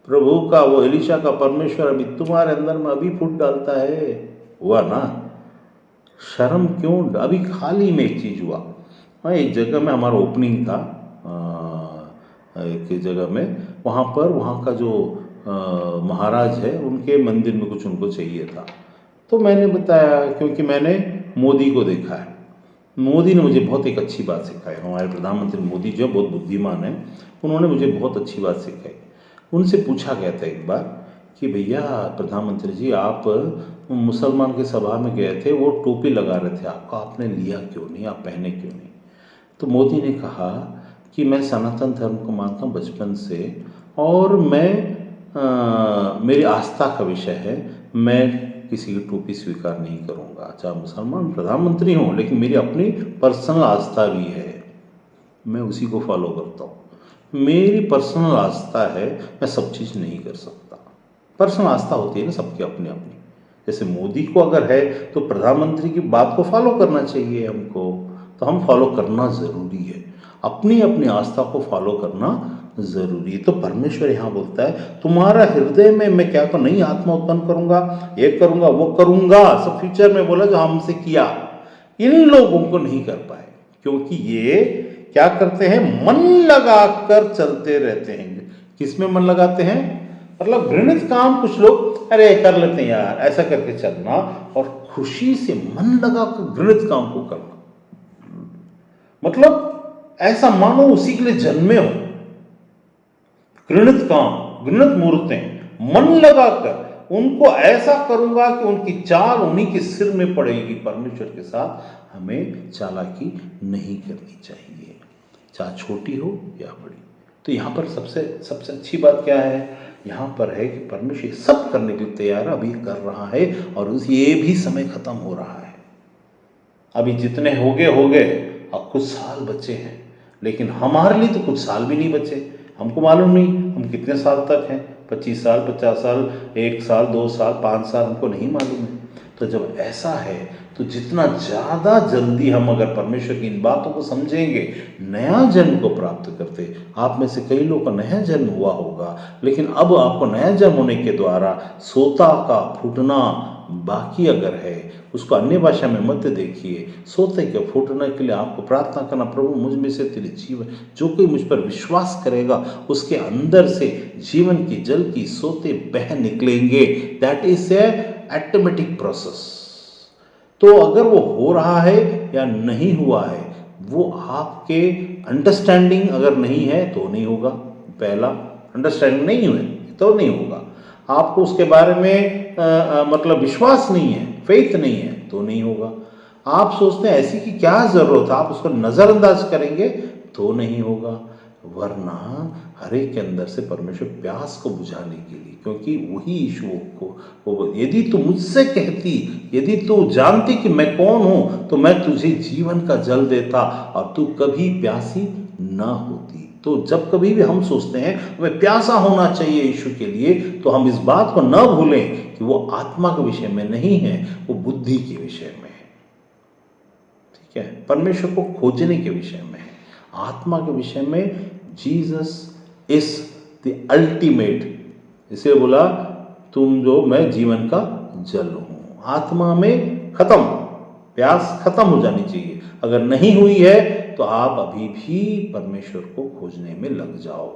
प्रभु का वो एलीशा का परमेश्वर अभी तुम्हारे अंदर में अभी फूट डालता है। हुआ ना? शर्म क्यों? अभी हाल ही में एक चीज़ हुआ, हाँ, एक जगह में हमारा ओपनिंग था, एक जगह में, वहाँ पर वहाँ का जो महाराज है, उनके मंदिर में कुछ उनको चाहिए था। तो मैंने बताया, क्योंकि मैंने मोदी को देखा है, मोदी ने मुझे बहुत एक अच्छी बात सिखाई। हमारे प्रधानमंत्री मोदी जो बहुत बुद्धिमान है, उन्होंने मुझे बहुत अच्छी बात सिखाई। उनसे पूछा गया था एक बार कि भैया प्रधानमंत्री जी, आप मुसलमान की सभा में गए थे, वो टोपी लगा रहे थे, आपका आपने लिया क्यों नहीं, आप पहने क्यों नहीं? तो मोदी ने कहा कि मैं सनातन धर्म को मानता हूँ बचपन से, और मैं मेरी आस्था का विषय है, मैं किसी की टोपी स्वीकार नहीं करूँगा, चाहे मुसलमान प्रधानमंत्री हों, लेकिन मेरी अपनी पर्सनल आस्था भी है, मैं उसी को फॉलो करता हूँ। मेरी पर्सनल आस्था है, मैं सब चीज़ नहीं कर सकता। पर्सनल आस्था होती है ना सबकी अपनी अपनी। जैसे मोदी को अगर है तो प्रधानमंत्री की बात को फॉलो करना चाहिए हमको, तो हम फॉलो करना ज़रूरी है, अपनी अपनी आस्था को फॉलो करना ज़रूरी है। तो परमेश्वर यहाँ बोलता है तुम्हारा हृदय में मैं क्या करूँ, नई आत्मा उत्पन्न करूँगा, ये करूँगा, वो करूँगा, सब फ्यूचर में बोला जो हमसे किया। इन लोगों को नहीं कर पाए, क्योंकि ये क्या करते हैं, मन लगाकर चलते रहते हैं। किसमें मन लगाते हैं? मतलब घृणित काम कुछ लोग अरे कर लेते हैं यार, ऐसा करके चलना, और खुशी से मन लगाकर घृणित काम को करना, मतलब ऐसा मानो उसी के लिए जन्मे हो। घृणित काम, घृणित मूर्तें, मन लगाकर उनको ऐसा करूंगा कि उनकी चाल उन्हीं के सिर में पड़ेगी। परमेश्वर के साथ हमें चालाकी नहीं करनी चाहिए, चाहे छोटी हो या बड़ी। तो यहाँ पर सबसे अच्छी बात क्या है, यहाँ पर है कि परमेश्वर सब करने के लिए तैयार अभी कर रहा है, और ये भी समय खत्म हो रहा है। अभी जितने हो गए, अब कुछ साल बचे हैं, लेकिन हमारे लिए तो कुछ साल भी नहीं बचे। हमको मालूम नहीं हम कितने साल तक हैं, 25 साल, 50 साल, 1 साल, 2 साल, 5 साल, हमको नहीं मालूम है। तो जब ऐसा है तो जितना ज़्यादा जल्दी हम अगर परमेश्वर की इन बातों को समझेंगे, नया जन्म को प्राप्त करते। आप में से कई लोगों का नया जन्म हुआ होगा, लेकिन अब आपको नया जन्म होने के द्वारा सोता का फूटना बाकी अगर है उसको अन्य भाषा में मत देखिए, सोते के फूटने के लिए आपको प्रार्थना करना, प्रभु मुझ में से तेरे जीवन, जो कोई मुझ पर विश्वास करेगा उसके अंदर से जीवन की जल की सोते बह निकलेंगे। That is a automatic process. तो अगर वो हो रहा है या नहीं हुआ है, वो आपके अंडरस्टैंडिंग अगर नहीं है तो नहीं होगा। पहला, अंडरस्टैंडिंग नहीं हुए तो नहीं होगा। आपको उसके बारे में मतलब विश्वास नहीं है, फेथ नहीं है तो नहीं होगा। आप सोचते हैं ऐसी की क्या ज़रूरत है, आप उसको नज़रअंदाज करेंगे तो नहीं होगा। वरना हर एक के अंदर से परमेश्वर प्यास को बुझाने के लिए, क्योंकि वही ईशुओं को यदि तू मुझसे कहती, यदि तू जानती कि मैं कौन हूँ तो मैं तुझे जीवन का जल देता और तू कभी प्यासी ना होती। तो जब कभी भी हम सोचते हैं हमें प्यासा होना चाहिए यीशु के लिए, तो हम इस बात को न भूलें कि वो आत्मा के विषय में नहीं है, वो बुद्धि के विषय में है। ठीक है, परमेश्वर को खोजने के विषय में है, आत्मा के विषय में। जीसस इज द अल्टीमेट, इसे बोला तुम जो मैं जीवन का जल हूं। आत्मा में खत्म, प्यास खत्म हो जानी चाहिए। अगर नहीं हुई है तो आप अभी भी परमेश्वर को खोजने में लग जाओ।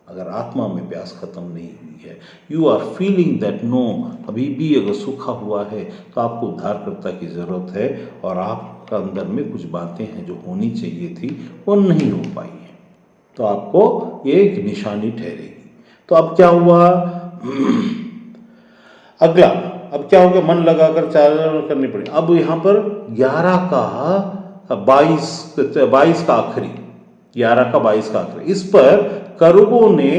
अगर आत्मा में प्यास खत्म नहीं हुई है, you are feeling that no, अभी भी अगर सूखा हुआ है तो आपको उद्धारकर्ता की ज़रूरत है, और आपका अंदर में कुछ बातें हैं जो होनी चाहिए थी वो नहीं हो पाई है, तो आपको ये एक निशानी ठहरेगी। तो अब क्या हुआ अगला, अब क्या हो गया, मन लगाकर चारण करनी पड़ी। अब यहाँ पर 11 का 22 का आखिरी, 11 का 22 का आखिरी, इस पर करूबों ने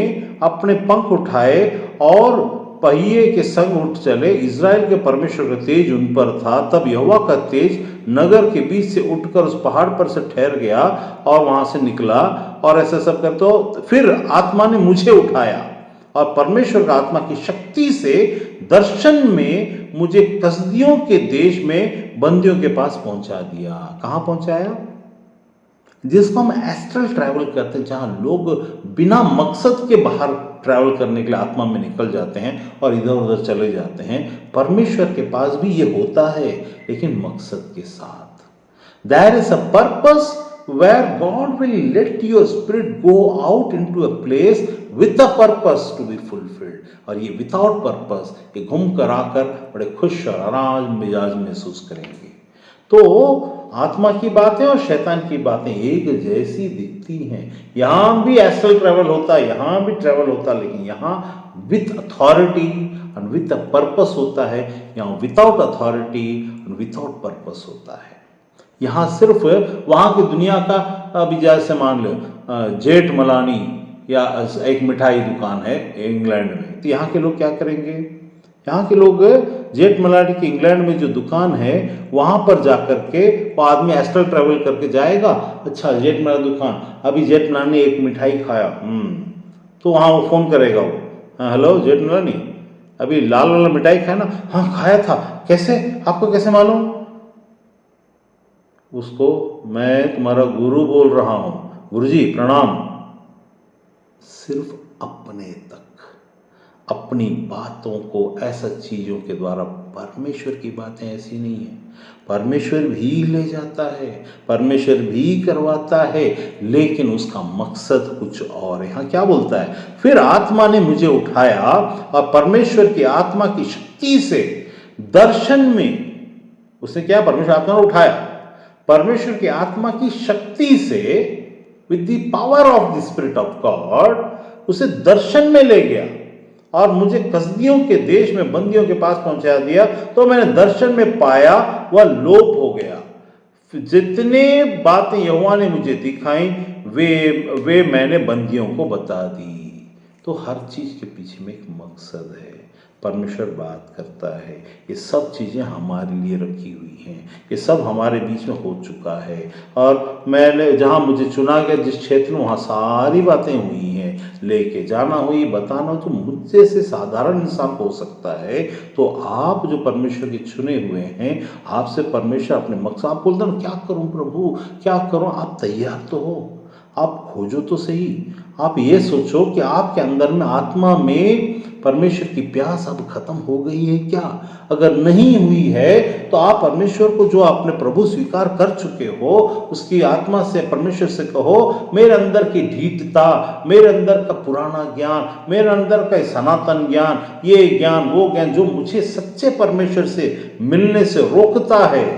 अपने पंख उठाए और पहिए के संग उठ चले। इज़राइल के परमेश्वर का तेज उन पर था। तब यहोवा का तेज नगर के बीच से उठकर उस पहाड़ पर से ठहर गया और वहां से निकला, और ऐसा सब कर। तो फिर आत्मा ने मुझे उठाया और परमेश्वर का आत्मा की शक्ति से दर्शन में मुझे कसदियों के देश में बंदियों के पास पहुंचा दिया। कहां पहुंचाया? जिसको हम एस्ट्रल ट्रैवल करते हैं, जहां लोग बिना मकसद के बाहर ट्रैवल करने के लिए आत्मा में निकल जाते हैं और इधर उधर चले जाते हैं। परमेश्वर के पास भी ये होता है, लेकिन मकसद के साथ। There is a purpose where God will let your spirit go out into a place with a purpose to be fulfilled। और ये विदाउट पर्पस, ये घूम कर आकर बड़े खुश और आराम मिजाज महसूस करेंगे। तो आत्मा की बातें और शैतान की बातें एक जैसी दिखती हैं। यहाँ भी एस्ट्रल ट्रैवल होता है, यहाँ भी ट्रैवल होता है, लेकिन यहाँ with authority and with a purpose होता है, यहाँ without authority and without purpose होता है। यहाँ सिर्फ वहाँ की दुनिया का, अभी जैसे मान लो जेठ मलानी या एक मिठाई दुकान है इंग्लैंड में, तो यहाँ के लोग क्या करेंगे? यहाँ के लोग जेठ मलानी की इंग्लैंड में जो दुकान है वहाँ पर जाकर के वो आदमी एस्ट्रल ट्रैवल करके जाएगा। अच्छा, जेठ मलानी दुकान, अभी जेठ मलानी ने एक मिठाई खाया, तो वहाँ वो फ़ोन करेगा, वो हाँ हेलो जेठ मलानी, अभी लाल वाला मिठाई खाया ना? हाँ खाया था। कैसे, आपको कैसे मालूम? उसको मैं तुम्हारा गुरु बोल रहा हूं, गुरुजी प्रणाम। सिर्फ अपने तक, अपनी बातों को ऐसा चीजों के द्वारा, परमेश्वर की बातें ऐसी नहीं है। परमेश्वर भी ले जाता है, परमेश्वर भी करवाता है, लेकिन उसका मकसद कुछ और है। यहाँ क्या बोलता है? फिर आत्मा ने मुझे उठाया और परमेश्वर की आत्मा की शक्ति से दर्शन में, उसने क्या, परमेश्वर आत्मा ने उठाया, परमेश्वर की आत्मा की शक्ति से, with the power of the spirit of God, उसे दर्शन में ले गया और मुझे कसदियों के देश में बंदियों के पास पहुंचा दिया। तो मैंने दर्शन में पाया वह लोप हो गया। जितने बातें यहोवा ने मुझे दिखाई वे मैंने बंदियों को बता दी। तो हर चीज के पीछे में एक मकसद है। परमेश्वर बात करता है, ये सब चीज़ें हमारे लिए रखी हुई हैं, ये सब हमारे बीच में हो चुका है। और मैंने जहाँ मुझे चुना गया, जिस क्षेत्र में, वहाँ सारी बातें हुई हैं। लेके जाना हुई, बताना तो मुझसे से साधारण इंसान हो सकता है। तो आप जो परमेश्वर के चुने हुए हैं, आपसे परमेश्वर अपने मकसद, आप बोलते हैं क्या करूँ प्रभु, क्या करूँ? आप तैयार तो हो, आप खोजो तो सही, आप ये सोचो कि आपके अंदर में आत्मा में परमेश्वर की प्यास अब खत्म हो गई है क्या? अगर नहीं हुई है तो आप परमेश्वर को, जो आपने प्रभु स्वीकार कर चुके हो, उसकी आत्मा से, परमेश्वर से कहो, मेरे अंदर की ढीठता, मेरे अंदर का पुराना ज्ञान, मेरे अंदर का सनातन ज्ञान, ये ज्ञान वो ज्ञान जो मुझे सच्चे परमेश्वर से मिलने से रोकता है,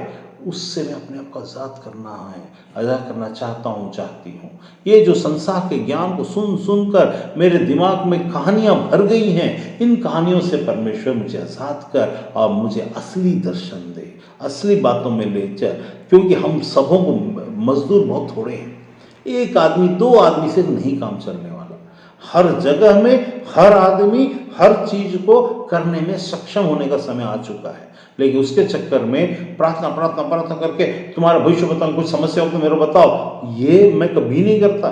उससे मैं अपने आप को आज़ाद करना चाहती हूँ। ये जो संसार के ज्ञान को सुन सुनकर मेरे दिमाग में कहानियाँ भर गई हैं, इन कहानियों से परमेश्वर मुझे आज़ाद कर और मुझे असली दर्शन दे, असली बातों में ले चल। क्योंकि हम सबों को मजदूर बहुत थोड़े हैं, एक आदमी दो आदमी से नहीं काम चलने वाला। हर जगह में हर आदमी हर चीज को करने में सक्षम होने का समय आ चुका है, लेकिन उसके चक्कर में प्रार्थना करके तुम्हारा भविष्य बताओ, कुछ समस्या हो तो मेरे को बताओ, ये मैं कभी नहीं करता।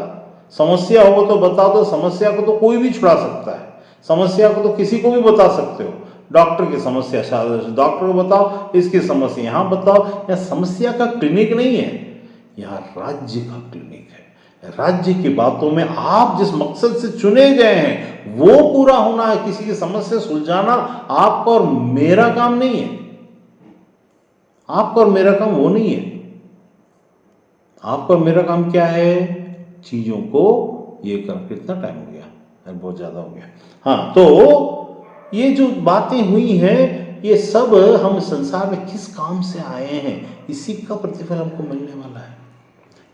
समस्या हो तो बताओ, तो समस्या को तो कोई भी छुड़ा सकता है, समस्या को तो किसी को भी बता सकते हो। डॉक्टर की समस्या डॉक्टर को बताओ, इसकी समस्या यहाँ बताओ। यहाँ समस्या का क्लिनिक नहीं है, यहाँ राज्य का क्लिनिक है। राज्य की बातों में आप जिस मकसद से चुने गए हैं वो पूरा होना है। किसी की समस्या सुलझाना आपका और मेरा काम नहीं है, आपका और मेरा काम वो नहीं है। आपका और मेरा काम क्या है? चीजों को ये कर। कितना टाइम हो गया? बहुत ज्यादा हो गया। हाँ, तो ये जो बातें हुई हैं, ये सब हम संसार में किस काम से आए हैं, इसी का प्रतिफल हमको मिलने वाला है।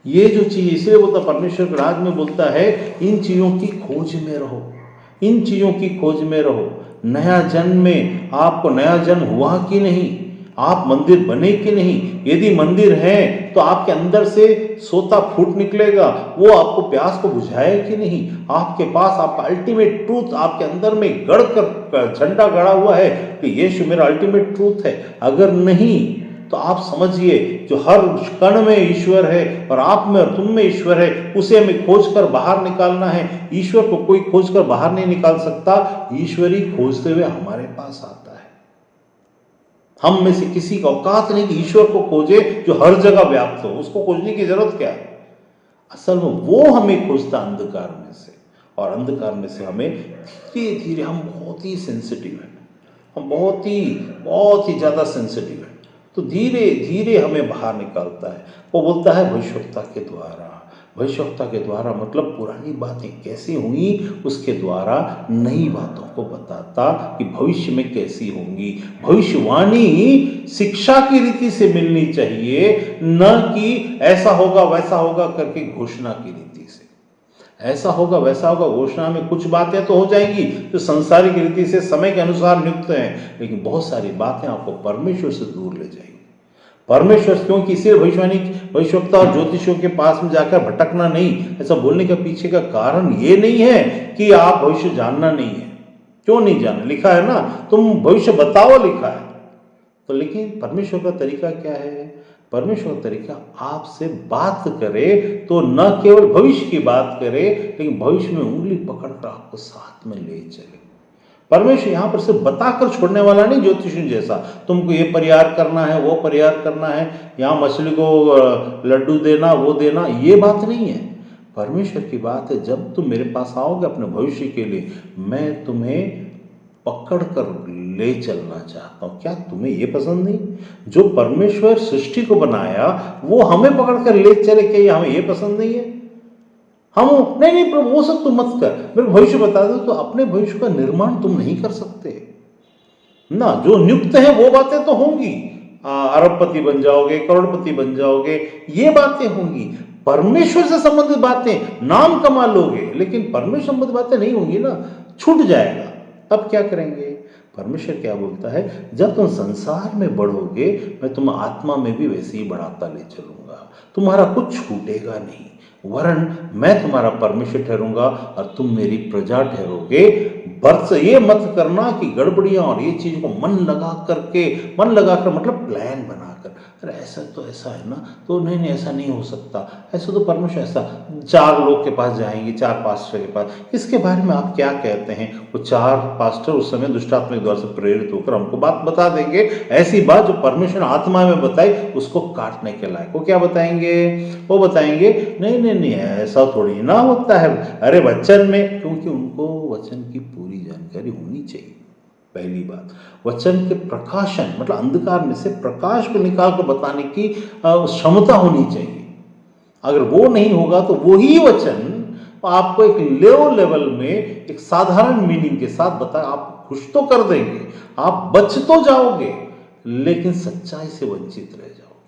ये जो चीज, इसलिए बोलता परमेश्वर के राज में बोलता है, इन चीजों की खोज में रहो, इन चीजों की खोज में रहो। नया जन्म में आपको नया जन्म हुआ कि नहीं? आप मंदिर बने कि नहीं? यदि मंदिर है तो आपके अंदर से सोता फूट निकलेगा, वो आपको प्यास को बुझाए कि नहीं? आपके पास आपका अल्टीमेट ट्रूथ आपके अंदर में गढ़ कर झंडा गड़ा हुआ है कि यीशु मेरा अल्टीमेट ट्रूथ है। अगर नहीं तो आप समझिए, जो हर कण में ईश्वर है और आप में और तुम में ईश्वर है, उसे हमें खोज कर बाहर निकालना है। ईश्वर को कोई खोज कर बाहर नहीं निकाल सकता, ईश्वर ही खोजते हुए हमारे पास आता है। हम में से किसी का औकात नहीं कि ईश्वर को खोजे जो हर जगह व्याप्त हो। उसको खोजने की जरूरत क्या है? असल में वो हमें खोजता अंधकार में से, और अंधकार में से हमें धीरे धीरे, हम बहुत ही सेंसिटिव हैं, हम बहुत ही ज़्यादा सेंसिटिव हैं, तो धीरे धीरे हमें बाहर निकालता है। वो बोलता है भविष्यवक्ता के द्वारा। भविष्यवक्ता के द्वारा मतलब पुरानी बातें कैसी हुई उसके द्वारा नई बातों को बताता कि भविष्य में कैसी होंगी। भविष्यवाणी शिक्षा की रीति से मिलनी चाहिए, न कि ऐसा होगा वैसा होगा करके घोषणा की रीति से। ऐसा होगा वैसा होगा घोषणा में कुछ बातें तो हो जाएंगी जो संसारिक रीति से समय के अनुसार नियुक्त हैं, लेकिन बहुत सारी बातें आपको परमेश्वर से दूर ले जाएंगी। परमेश्वर, क्योंकि इसे भविष्यवक्ता और ज्योतिषियों के पास में जाकर भटकना नहीं। ऐसा बोलने के पीछे का कारण ये नहीं है कि आप भविष्य जानना नहीं है। क्यों नहीं जानना? लिखा है ना, तुम भविष्य बताओ, लिखा है। तो लेकिन परमेश्वर का तरीका क्या है? परमेश्वर का तरीका आपसे बात करे तो न केवल भविष्य की बात करे, लेकिन भविष्य में उंगली पकड़कर आपको साथ में ले चले। परमेश्वर यहाँ पर सिर्फ बताकर छोड़ने वाला नहीं, ज्योतिषी जैसा तुमको ये परिहार करना है, वो परिहार करना है, यहाँ मछली को लड्डू देना, वो देना, ये बात नहीं है। परमेश्वर की बात है, जब तुम मेरे पास आओगे अपने भविष्य के लिए, मैं तुम्हें पकड़ कर ले चलना चाहता हूँ। क्या तुम्हें ये पसंद नहीं? जो परमेश्वर सृष्टि को बनाया वो हमें पकड़ कर ले चले, क्या हमें ये पसंद नहीं है? हम नहीं प्रभु वो सब तुम मत कर, मेरे भविष्य बता दो। तो अपने भविष्य का निर्माण तुम नहीं कर सकते ना। जो नियुक्त है वो बातें तो होंगी, अरबपति बन जाओगे, करोड़पति बन जाओगे, ये बातें होंगी। परमेश्वर से संबंधित बातें नाम कमा लोगे, लेकिन परमेश्वर संबंधित बातें नहीं होंगी ना, छूट जाएगा। तब क्या करेंगे? परमेश्वर क्या बोलता है, जब तुम संसार में बढ़ोगे मैं तुम आत्मा में भी वैसे ही बढ़ाता ले चलूंगा, तुम्हारा कुछ छूटेगा नहीं, वरन मैं तुम्हारा परमेश्वर ठहरूंगा और तुम मेरी प्रजा ठहरोगे। भर्त से ये मत करना कि गड़बड़ियां और ये चीज को मन लगा कर मतलब प्लान बनाकर, अरे ऐसा तो ऐसा है ना, तो नहीं नहीं ऐसा नहीं हो सकता, ऐसा तो परमेश्वर ऐसा, 4 लोग के पास जाएंगे, 4 पास्टर के पास, इसके बारे में आप क्या कहते हैं? वो 4 पास्टर उस समय दुष्टात्मा द्वारा से प्रेरित होकर हमको बात बता देंगे, ऐसी बात जो परमेश्वर आत्मा में बताई उसको काटने के लायक। वो क्या बताएंगे? वो बताएंगे नहीं नहीं नहीं ऐसा थोड़ी ना होता है, अरे वचन में, क्योंकि उनको वचन की पूरी जानकारी होनी चाहिए। पहली बात, वचन के प्रकाशन मतलब अंधकार में से प्रकाश को निकाल कर बताने की क्षमता होनी चाहिए। अगर वो नहीं होगा तो वही वचन आपको एक लो लेवल में एक साधारण मीनिंग के साथ बता, आप खुश तो कर देंगे, आप बच तो जाओगे, लेकिन सच्चाई से वंचित रह जाओगे।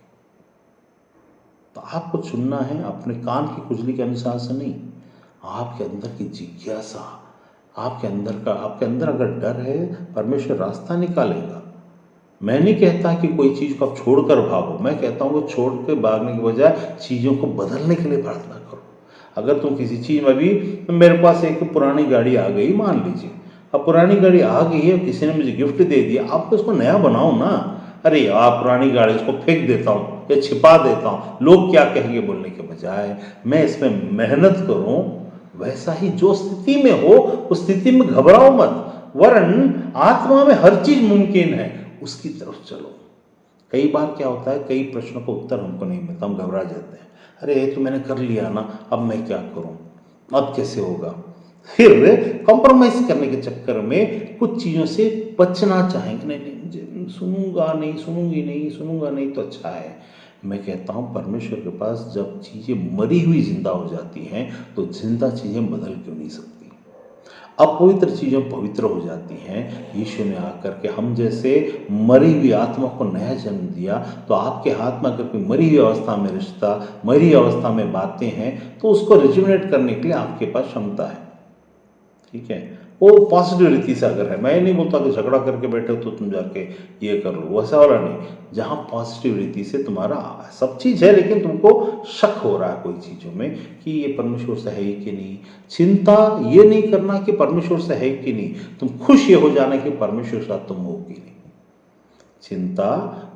तो आपको चुनना है अपने कान की खुजली के अनुसार से नहीं, आपके अंदर की जिज्ञासा, आपके अंदर अगर डर है, परमेश्वर रास्ता निकालेगा। मैं नहीं कहता कि कोई चीज़ को आप छोड़कर भागो, मैं कहता हूँ कि छोड़ के भागने के बजाय चीज़ों को बदलने के लिए प्रार्थना करो। अगर तुम किसी चीज़ में, अभी मेरे पास एक पुरानी गाड़ी आ गई मान लीजिए, अब पुरानी गाड़ी आ गई है, किसी ने मुझे गिफ्ट दे दिया, आपको इसको नया बनाओ ना। अरे यार पुरानी गाड़ी इसको फेंक देता हूँ या छिपा देता हूँ, लोग क्या कहेंगे बोलने के बजाय मैं इसमें मेहनत करूँ। वैसा ही जो स्थिति में हो उस स्थिति में घबराओ मत, वरन आत्मा में हर चीज मुमकिन है, उसकी तरफ चलो। कई बार क्या होता है, कई प्रश्नों का उत्तर हमको नहीं मिलता, हम घबरा जाते हैं, अरे ये तो मैंने कर लिया ना, अब मैं क्या करूं, अब कैसे होगा। फिर कॉम्प्रोमाइज करने के चक्कर में कुछ चीज़ों से बचना चाहेंगे, नहीं नहीं सुनूंगा नहीं तो अच्छा है। मैं कहता हूँ परमेश्वर के पास जब चीज़ें मरी हुई जिंदा हो जाती हैं तो जिंदा चीज़ें बदल क्यों नहीं सकती, अपवित्र चीज़ें पवित्र हो जाती हैं। यीशु ने आकर के हम जैसे मरी हुई आत्मा को नया जन्म दिया, तो आपके हाथ में अगर कोई मरी हुई अवस्था में रिश्ता, मरी हुई अवस्था में बातें हैं, तो उसको रिजुनेट करने के लिए आपके पास क्षमता है। ठीक है, वो पॉजिटिव रीति से अगर है, मैं नहीं बोलता कि झगड़ा करके बैठे हो तो तुम जाके ये कर लो, वैसा वाला नहीं। जहाँ पॉजिटिव रीति से तुम्हारा सब चीज़ है लेकिन तुमको शक हो रहा है कोई चीज़ों में कि ये परमेश्वर से है कि नहीं, चिंता ये नहीं करना कि परमेश्वर से है कि नहीं, तुम खुश ये हो जाना कि परमेश्वर साथ तुम हो कि नहीं। चिंता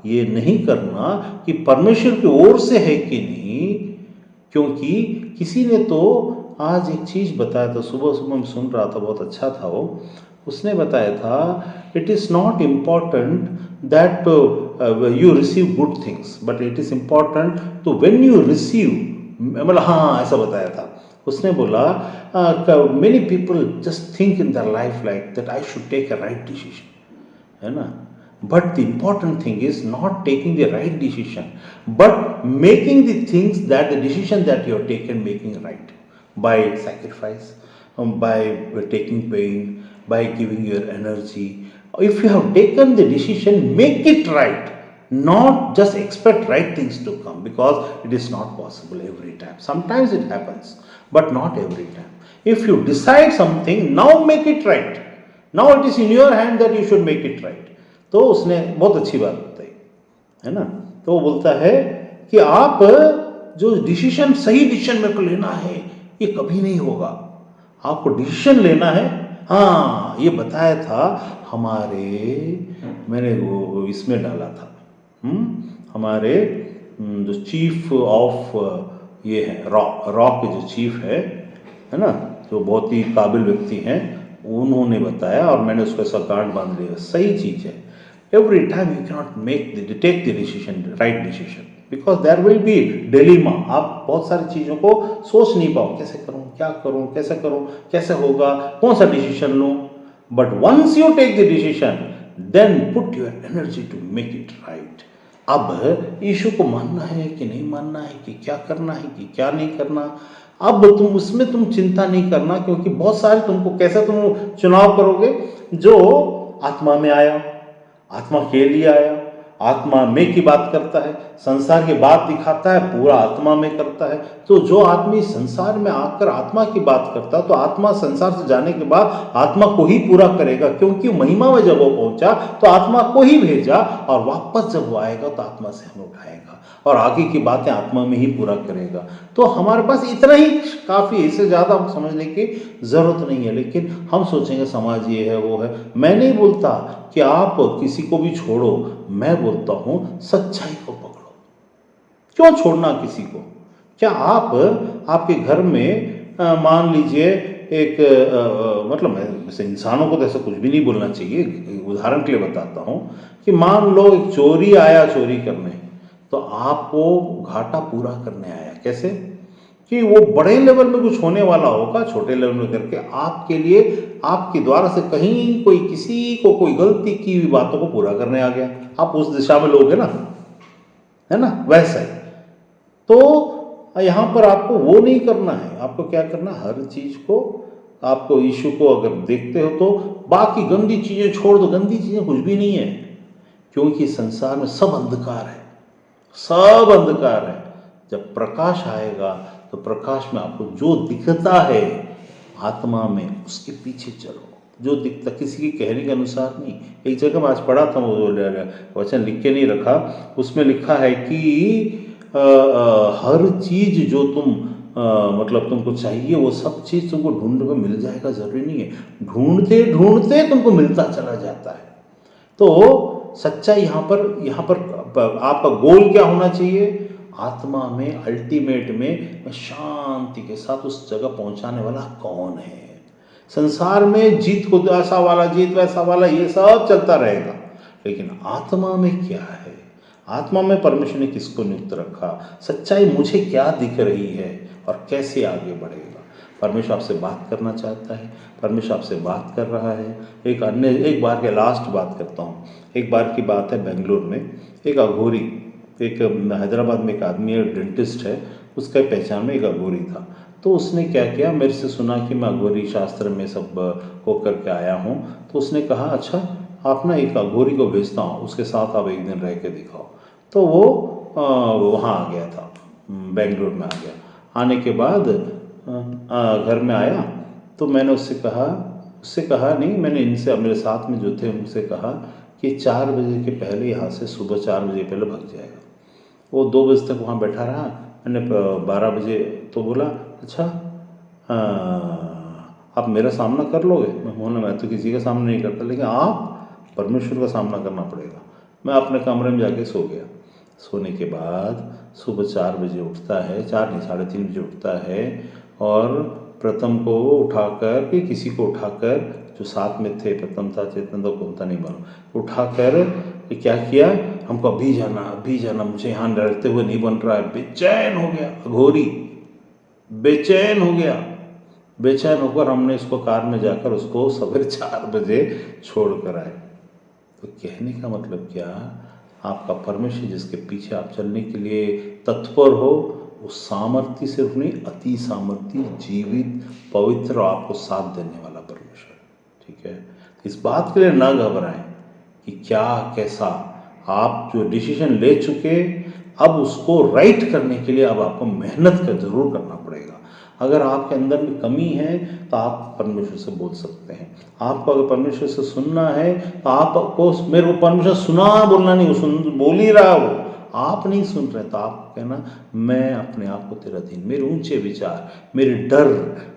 ये नहीं करना कि परमेश्वर की ओर से है कि नहीं, क्योंकि किसी ने तो आज एक चीज़ बताया था, सुबह सुबह मैं सुन रहा था, बहुत अच्छा था वो। उसने बताया था it is not important that you receive good things, but it is important to when you receive, मतलब हाँ ऐसा बताया था। उसने बोला many people just think in their life like that I should take a right decision, है ना, but the important thing is not taking the right decision, but making the things that the decision that you have taken making right by sacrifice, by taking pain, by giving your energy. If you have taken the decision, make it right, not just expect right things to come, because it is not possible every time. Sometimes it happens, but not every time. If you decide something, now make it right. Now it is in your hand that you should make it right. तो उसने बहुत अच्छी बात बताई, है ना। तो वो बोलता है कि आप जो डिसीजन, सही डिसीजन मेरे को लेना है, ये कभी नहीं होगा। आपको डिसीजन लेना है, हाँ ये बताया था हमारे, मैंने वो इसमें डाला था, हमारे जो चीफ ऑफ ये है रॉक के जो चीफ है ना, जो बहुत ही काबिल व्यक्ति हैं, उन्होंने बताया और मैंने उसको ऐसा गांठ बांध लिया। सही चीज़ है, every time you cannot take the decision, right decision, because there will be dilemma. आप बहुत सारी चीज़ों को सोच नहीं पाओ, कैसे करूँ, क्या करूँ, कैसे करूँ, कैसे होगा, कौन सा डिसीजन लूँ। But once you take the decision, then put your energy to make it right. अब यीशु को मानना है कि नहीं मानना है, कि क्या करना है कि क्या नहीं करना, अब तुम उसमें तुम चिंता नहीं करना, क्योंकि बहुत सारे तुमको, कैसे तुम चुनाव करोगे, जो आत्मा में आया, आत्मा के लिए आया, आत्मा में की बात करता है, संसार की बात दिखाता है, पूरा आत्मा में करता है। तो जो आदमी संसार में आकर आत्मा की बात करता है, तो आत्मा संसार से जाने के बाद आत्मा को ही पूरा करेगा, क्योंकि महिमा में जब वो पहुंचा तो आत्मा को ही भेजा, और वापस जब वो आएगा तो आत्मा से हमें उठाएगा और आगे की बातें आत्मा में ही पूरा करेगा। तो हमारे पास इतना ही काफ़ी, इससे ज़्यादा समझने की ज़रूरत नहीं है। लेकिन हम सोचेंगे समाज ये है वो है। मैं नहीं बोलता कि आप किसी को भी छोड़ो, मैं बोलता हूँ सच्चाई को पकड़ो। क्यों छोड़ना किसी को? क्या आप आपके घर में मान लीजिए एक मतलब मैं वैसे इंसानों को तो ऐसा कुछ भी नहीं बोलना चाहिए, उदाहरण के लिए बताता हूँ कि मान लो एक चोरी आया चोरी करने, तो आपको घाटा पूरा करने आया। कैसे? कि वो बड़े लेवल में कुछ होने वाला होगा, छोटे लेवल में करके आपके लिए आपके द्वारा से कहीं कोई किसी को कोई गलती की हुई बातों को पूरा करने आ गया, आप उस दिशा में लोगे ना, है ना? वैसा ही तो यहाँ पर आपको वो नहीं करना है। आपको क्या करना, हर चीज को, आपको इशू को अगर देखते हो तो बाकी गंदी चीजें छोड़ दो। गंदी चीजें कुछ भी नहीं है, क्योंकि संसार में सब अंधकार है, सब अंधकार है। जब प्रकाश आएगा तो प्रकाश में आपको जो दिखता है आत्मा में, उसके पीछे चलो। जो दिखता, किसी के कहने के अनुसार नहीं। एक जगह मैं आज पढ़ा था, वो वचन लिख के नहीं रखा, उसमें लिखा है कि हर चीज जो तुम मतलब तुमको चाहिए वो सब चीज तुमको ढूंढने में मिल जाएगा, जरूरी नहीं है। ढूंढते ढूंढते तुमको मिलता चला जाता है। तो सच्चाई यहाँ पर आपका गोल क्या होना चाहिए? आत्मा में, अल्टीमेट में मैं शांति के साथ उस जगह पहुंचाने वाला कौन है? संसार में जीत को, ऐसा वाला जीत वैसा वाला, ये सब चलता रहेगा, लेकिन आत्मा में क्या है? आत्मा में परमेश्वर ने किसको नियुक्त रखा? सच्चाई मुझे क्या दिख रही है और कैसे आगे बढ़ेगा? परमेश्वर आपसे बात करना चाहता है, परमेश्वर आपसे बात कर रहा है। एक बार के लास्ट बात करता हूँ। एक बार की बात है, बेंगलोर में एक अघोरी, एक हैदराबाद में एक आदमी है, डेंटिस्ट है, उसका पहचान में एक अघोरी था। तो उसने क्या किया, मेरे से सुना कि मैं अघोरी शास्त्र में सब होकर के आया हूँ, तो उसने कहा अच्छा आप ना एक अघोरी को भेजता हूँ, उसके साथ आप एक दिन रह के दिखाओ। तो वो वहाँ आ गया था, बेंगलोर में आ गया। आने के बाद घर में आया तो मैंने उससे कहा नहीं, मैंने इनसे, मेरे साथ में जो थे उनसे कहा कि 4 बजे के पहले यहाँ से, सुबह 4 बजे पहले भाग जाएगा। वो 2 बजे तक वहाँ बैठा रहा। मैंने 12 बजे तो बोला अच्छा आप मेरा सामना कर लोगे? मैं तो किसी का सामना नहीं करता, लेकिन आप परमेश्वर का सामना करना पड़ेगा। मैं अपने कमरे में जाके सो गया। सोने के बाद सुबह 4 बजे उठता है, 4 नहीं 3:30 बजे उठता है, और प्रथम को उठाकर, कि किसी को उठाकर, जो साथ में थे, प्रथम था, चेतन था, कौन था नहीं मालूम, उठाकर क्या किया, हमको अभी जाना, मुझे यहाँ डरते हुए नहीं बन रहा है। बेचैन हो गया अघोरी, बेचैन हो गया। बेचैन होकर हमने इसको कार में जाकर उसको सवेरे 4 बजे छोड़ कर आए। तो कहने का मतलब क्या, आपका परमेश्वर जिसके पीछे आप चलने के लिए तत्पर हो, वो सामर्थ्य सिर्फ नहीं, अति सामर्थ्य, जीवित, पवित्र, आपको साथ देने वाला परमेश्वर। ठीक है, इस बात के लिए ना घबराएं कि क्या कैसा, आप जो डिसीजन ले चुके, अब उसको राइट करने के लिए अब आपको मेहनत का जरूर करना पड़ेगा। अगर आपके अंदर में कमी है तो आप परमेश्वर से बोल सकते हैं। आपको अगर परमेश्वर से सुनना है तो आपको, मेरे को परमेश्वर सुना बोलना नहीं, सुन बोल ही रहा वो, आप नहीं सुन रहे तो आप कहना मैं अपने आप को तेरा अधीन, मेरे ऊंचे विचार, मेरे डर,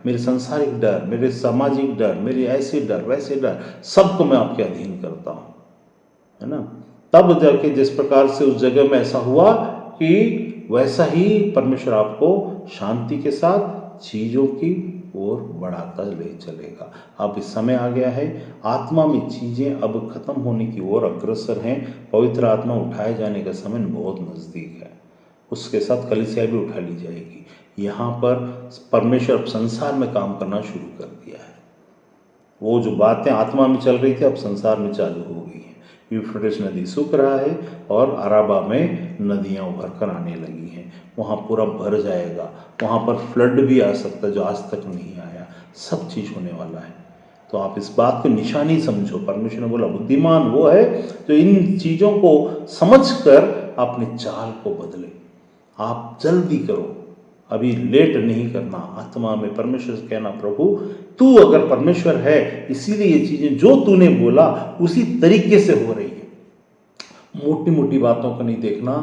मेरे सांसारिक डर, मेरे सामाजिक डर, मेरे ऐसे डर वैसे डर, सबको मैं आपके अधीन करता हूँ, है ना? तब जाके जिस प्रकार से उस जगह में ऐसा हुआ कि वैसा ही परमेश्वर आपको शांति के साथ चीज़ों की ओर बढ़ाता ले चलेगा। अब इस समय आ गया है, आत्मा में चीज़ें अब खत्म होने की ओर अग्रसर हैं। पवित्र आत्मा उठाए जाने का समय बहुत नज़दीक है, उसके साथ कलीसिया भी उठा ली जाएगी। यहाँ पर परमेश्वर अब संसार में काम करना शुरू कर दिया है। वो जो बातें आत्मा में चल रही थी अब संसार में चालू हो गई है। यूफ्रेटिस नदी सूख रहा है और अराबा में नदियाँ उभर कर आने लगी हैं। वहाँ पूरा भर जाएगा, वहाँ पर फ्लड भी आ सकता है जो आज तक नहीं आया। सब चीज़ होने वाला है। तो आप इस बात को निशानी समझो। परमेश्वर ने बोला बुद्धिमान वो है जो इन चीज़ों को समझकर अपने चाल को बदले। आप जल्दी करो, अभी लेट नहीं करना। आत्मा में परमेश्वर से कहना, प्रभु तू अगर परमेश्वर है इसीलिए ये चीज़ें जो तूने बोला उसी तरीके से हो रही है। मोटी मोटी बातों को नहीं देखना,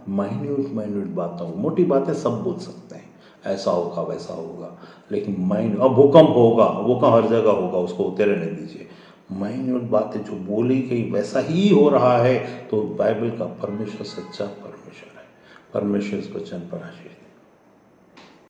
माइन्यूट बातों को। मोटी बातें सब बोल सकते हैं, ऐसा होगा वैसा होगा, लेकिन अब भूकंप होगा, भूकंप हर जगह होगा, उसको होते रहने दीजिए। माइन्यूट बातें जो बोली गई वैसा ही हो रहा है, तो बाइबल का परमेश्वर सच्चा परमेश्वर है। परमेश्वर इस वचन पर आशीष